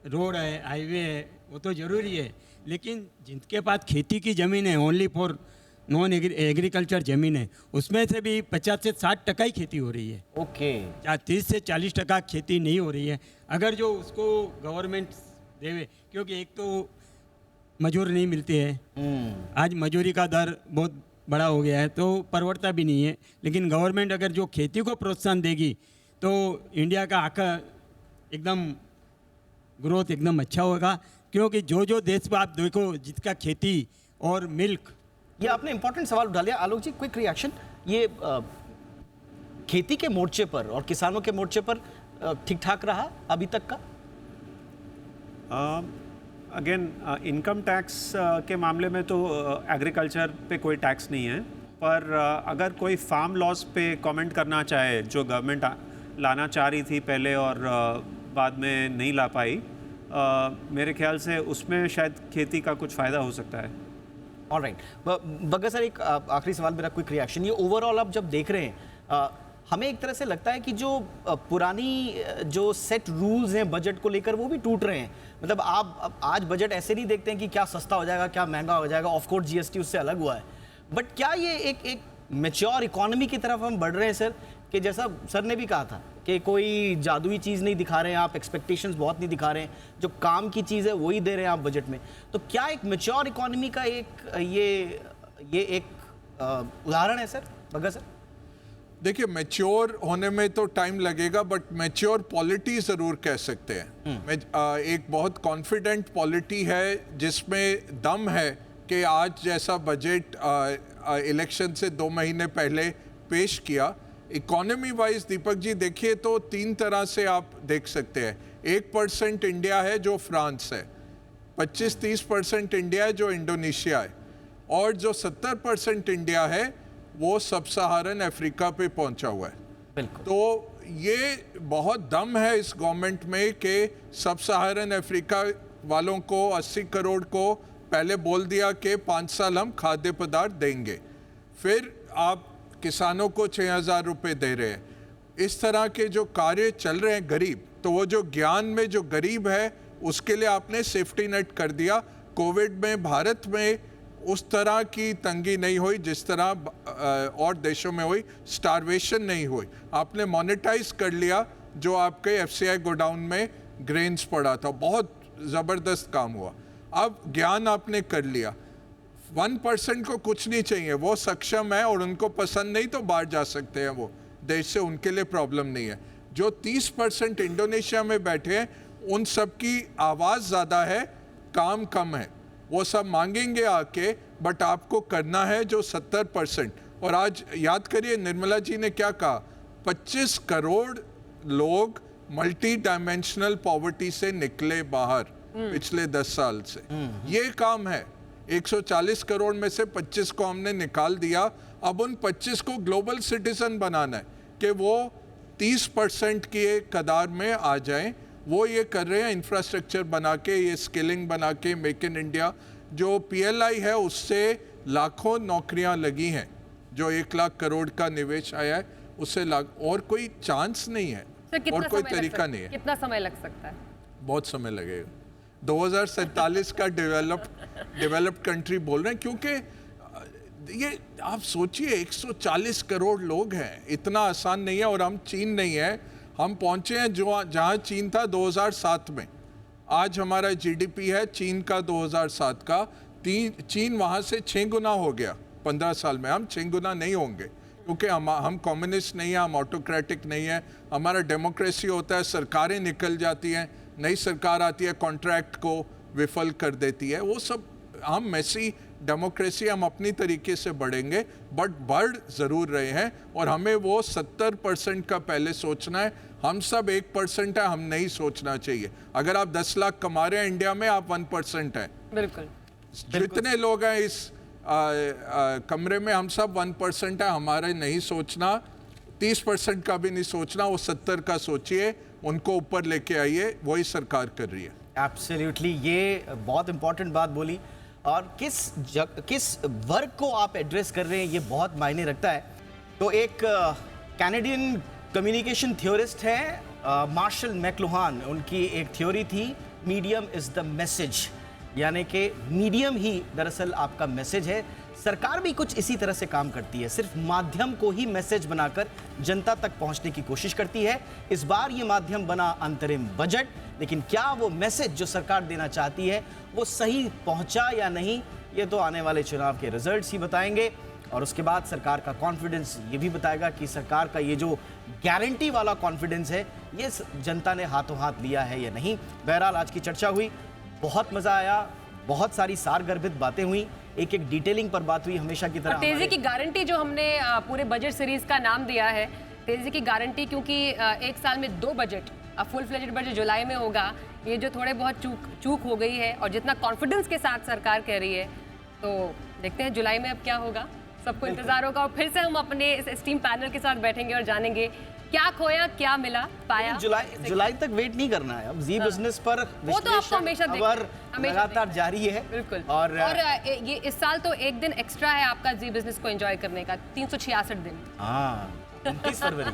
रोड है, हाईवे है, वो तो ज़रूरी है, लेकिन जिनके पास खेती की ज़मीन है ओनली फॉर नॉन एग्रीकल्चर ज़मीन है उसमें से भी 50 से 60% ही खेती हो रही है। ओके। 30 से 40% खेती नहीं हो रही है। अगर जो उसको गवर्नमेंट देवे, क्योंकि एक तो मजूर नहीं मिलती है, आज मजूरी का दर बहुत बड़ा हो गया है तो परवड़ता भी नहीं है। लेकिन गवर्नमेंट अगर जो खेती को प्रोत्साहन देगी तो इंडिया का आका एकदम ग्रोथ एकदम अच्छा होगा। क्योंकि जो देश में आप देखो जिसका खेती और मिल्क, ये आपने इंपॉर्टेंट सवाल उठा लिया। आलोक जी, क्विक रिएक्शन, ये खेती के मोर्चे पर और किसानों के मोर्चे पर ठीक ठाक रहा अभी तक का? अगेन इनकम टैक्स के मामले में तो एग्रीकल्चर पे कोई टैक्स नहीं है, पर अगर कोई फार्म लॉस पे कमेंट करना चाहे जो गवर्नमेंट लाना चाह रही थी पहले और बाद में नहीं ला पाई, मेरे ख्याल से उसमें शायद खेती का कुछ फ़ायदा हो सकता है। ऑलराइट, बग्गा सर, एक आखिरी सवाल, मेरा क्विक रिएक्शन। ये ओवरऑल आप जब देख रहे हैं, हमें एक तरह से लगता है कि जो पुरानी जो सेट रूल्स हैं बजट को लेकर वो भी टूट रहे हैं। मतलब आप आज बजट ऐसे नहीं देखते हैं कि क्या सस्ता हो जाएगा, क्या महंगा हो जाएगा। ऑफ कोर्स जीएसटी उससे अलग हुआ है, बट क्या ये एक मैच्योर इकोनॉमी की तरफ हम बढ़ रहे हैं सर? कि जैसा सर ने भी कहा था कि कोई जादुई चीज़ नहीं दिखा रहे हैं आप, एक्सपेक्टेशंस बहुत नहीं दिखा रहे हैं, जो काम की चीज़ है वही दे रहे हैं आप बजट में। तो क्या एक मैच्योर इकोनॉमी का ये एक उदाहरण है सर, बग्गा सर? देखिए, मैच्योर होने में तो टाइम लगेगा, बट मैच्योर पॉलिटी ज़रूर कह सकते हैं। एक बहुत कॉन्फिडेंट पॉलिटी है जिसमें दम है कि आज जैसा बजट इलेक्शन से 2 महीने पहले पेश किया। इकोनॉमी वाइज दीपक जी देखिए तो 3 तरह से आप देख सकते हैं। 1% इंडिया है जो फ्रांस है, 25-30% इंडिया है जो इंडोनेशिया है, और जो 70% इंडिया है वो सब सहारन अफ्रीका पे पहुंचा हुआ है। तो ये बहुत दम है इस गवर्नमेंट में कि सब सहारन अफ्रीका वालों को 80 करोड़ को पहले बोल दिया कि 5 साल हम खाद्य पदार्थ देंगे, फिर आप किसानों को 6,000 रुपये दे रहे हैं। इस तरह के जो कार्य चल रहे हैं गरीब, तो वो जो ज्ञान में जो गरीब है उसके लिए आपने सेफ्टी नेट कर दिया। कोविड में भारत में उस तरह की तंगी नहीं हुई जिस तरह और देशों में हुई, स्टारवेशन नहीं हुई। आपने मोनेटाइज कर लिया जो आपके एफसीआई गोडाउन में ग्रेन्स पड़ा था, बहुत ज़बरदस्त काम हुआ। अब ज्ञान आपने कर लिया। 1% को कुछ नहीं चाहिए, वो सक्षम है और उनको पसंद नहीं तो बाहर जा सकते हैं, वो देश से, उनके लिए प्रॉब्लम नहीं है। जो 30% इंडोनेशिया में बैठे हैं उन सब की आवाज़ ज़्यादा है, काम कम है। वो सब मांगेंगे आके, बट आपको करना है जो 70%। और आज याद करिए निर्मला जी ने क्या कहा, 25 करोड़ लोग मल्टी डायमेंशनल पॉवर्टी से निकले बाहर पिछले 10 साल से। ये काम है। 140 करोड़ में से 25 को हमने निकाल दिया। अब उन 25 को ग्लोबल सिटीजन बनाना है कि वो 30% की कदार में आ जाएं। वो ये कर रहे हैं, इंफ्रास्ट्रक्चर बना के, ये स्किलिंग बना के, मेक इन इंडिया। जो पीएलआई है उससे लाखों नौकरियां लगी हैं, जो 1 लाख करोड़ का निवेश आया है उससे और कोई चांस नहीं है और कोई तरीका नहीं है। कितना समय लग सकता है? बहुत समय लगेगा। 2047 का डेवलप्ड कंट्री बोल रहे हैं, क्योंकि ये आप सोचिए 140 करोड़ लोग हैं, इतना आसान नहीं है। और हम चीन नहीं है, हम पहुंचे हैं जो जहां चीन था 2007 में। आज हमारा जीडीपी है चीन का 2007 का, चीन वहां से 6 गुना हो गया 15 साल में। हम 6 गुना नहीं होंगे क्योंकि हम कम्युनिस्ट नहीं है, हम ऑटोक्रेटिक नहीं है। हमारा डेमोक्रेसी होता है, सरकारें निकल जाती हैं, नई सरकार आती है, कॉन्ट्रैक्ट को विफल कर देती है। वो सब हम मैसी डेमोक्रेसी, हम अपनी तरीके से बढ़ेंगे, बट बढ़ ज़रूर रहे हैं। और हमें वो 70% का पहले सोचना है। हम सब 1% है, हम नहीं सोचना चाहिए। अगर आप 10 लाख कमा रहे हैं इंडिया में, आप 1% हैं। बिल्कुल। जितने लोग हैं इस कमरे में, हम सब 1% है। हमारे नहीं सोचना, 30% का भी नहीं सोचना, वो 70 का सोचिए, उनको ऊपर लेके आइए। वही सरकार कर रही है। एब्सोल्युटली, ये बहुत इंपॉर्टेंट बात बोली। और किस वर्ग को आप एड्रेस कर रहे हैं ये बहुत मायने रखता है। तो एक कैनेडियन कम्युनिकेशन थ्योरिस्ट है मार्शल मैकलुहान, उनकी एक थ्योरी थी मीडियम इज द मैसेज, यानी कि मीडियम ही दरअसल आपका मैसेज है। सरकार भी कुछ इसी तरह से काम करती है, सिर्फ माध्यम को ही मैसेज बनाकर जनता तक पहुंचने की कोशिश करती है। इस बार ये माध्यम बना अंतरिम बजट, लेकिन क्या वो मैसेज जो सरकार देना चाहती है वो सही पहुंचा या नहीं, ये तो आने वाले चुनाव के रिजल्ट्स ही बताएंगे। और उसके बाद सरकार का कॉन्फिडेंस ये भी बताएगा कि सरकार का ये जो गारंटी वाला कॉन्फिडेंस है ये जनता ने हाथों हाथ लिया है या नहीं। बहरहाल आज की चर्चा हुई, बहुत मजा आया, बहुत सारी सारगर्भित बातें हुई, एक एक डिटेलिंग पर बात हुई हमेशा की तरह। तेजी की गारंटी जो हमने पूरे बजट सीरीज का नाम दिया है, तेजी की गारंटी, क्योंकि एक साल में 2 बजट, फुल फ्लेजेड बजट जुलाई में होगा, ये जो थोड़े बहुत चूक हो गई है और जितना कॉन्फिडेंस के साथ सरकार कह रही है, तो देखते हैं जुलाई में अब क्या होगा, सबको इंतजार होगा। और फिर से हम अपने इस स्टीम पैनल के साथ बैठेंगे और जानेंगे क्या खोया, क्या मिला, पाया। जुलाई तक वेट नहीं करना है, अब जी बिजनेस पर वो तो आपको हमेशा लगातार जारी है। बिल्कुल। और ये इस साल तो एक दिन एक्स्ट्रा है आपका जी बिजनेस को एंजॉय करने का, 366 दिन। हाँ, 29 फरवरी।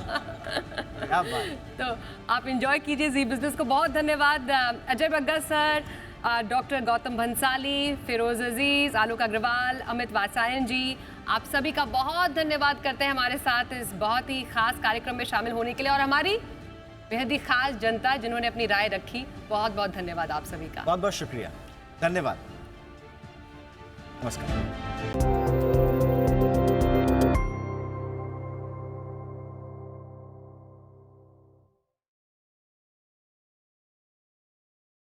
क्या बात। तो आप एंजॉय कीजिए जी बिजनेस को। बहुत धन्यवाद अजय बग्गा सर, डॉक्टर गौतम भंसाली, फिरोज अजीज, आलोक अग्रवाल, अमित वात्सायन जी, आप सभी का बहुत धन्यवाद करते हैं हमारे साथ इस बहुत ही खास कार्यक्रम में शामिल होने के लिए, और हमारी बेहद ही खास जनता जिन्होंने अपनी राय रखी, बहुत बहुत धन्यवाद आप सभी का। बहुत बहुत शुक्रिया, धन्यवाद, नमस्कार।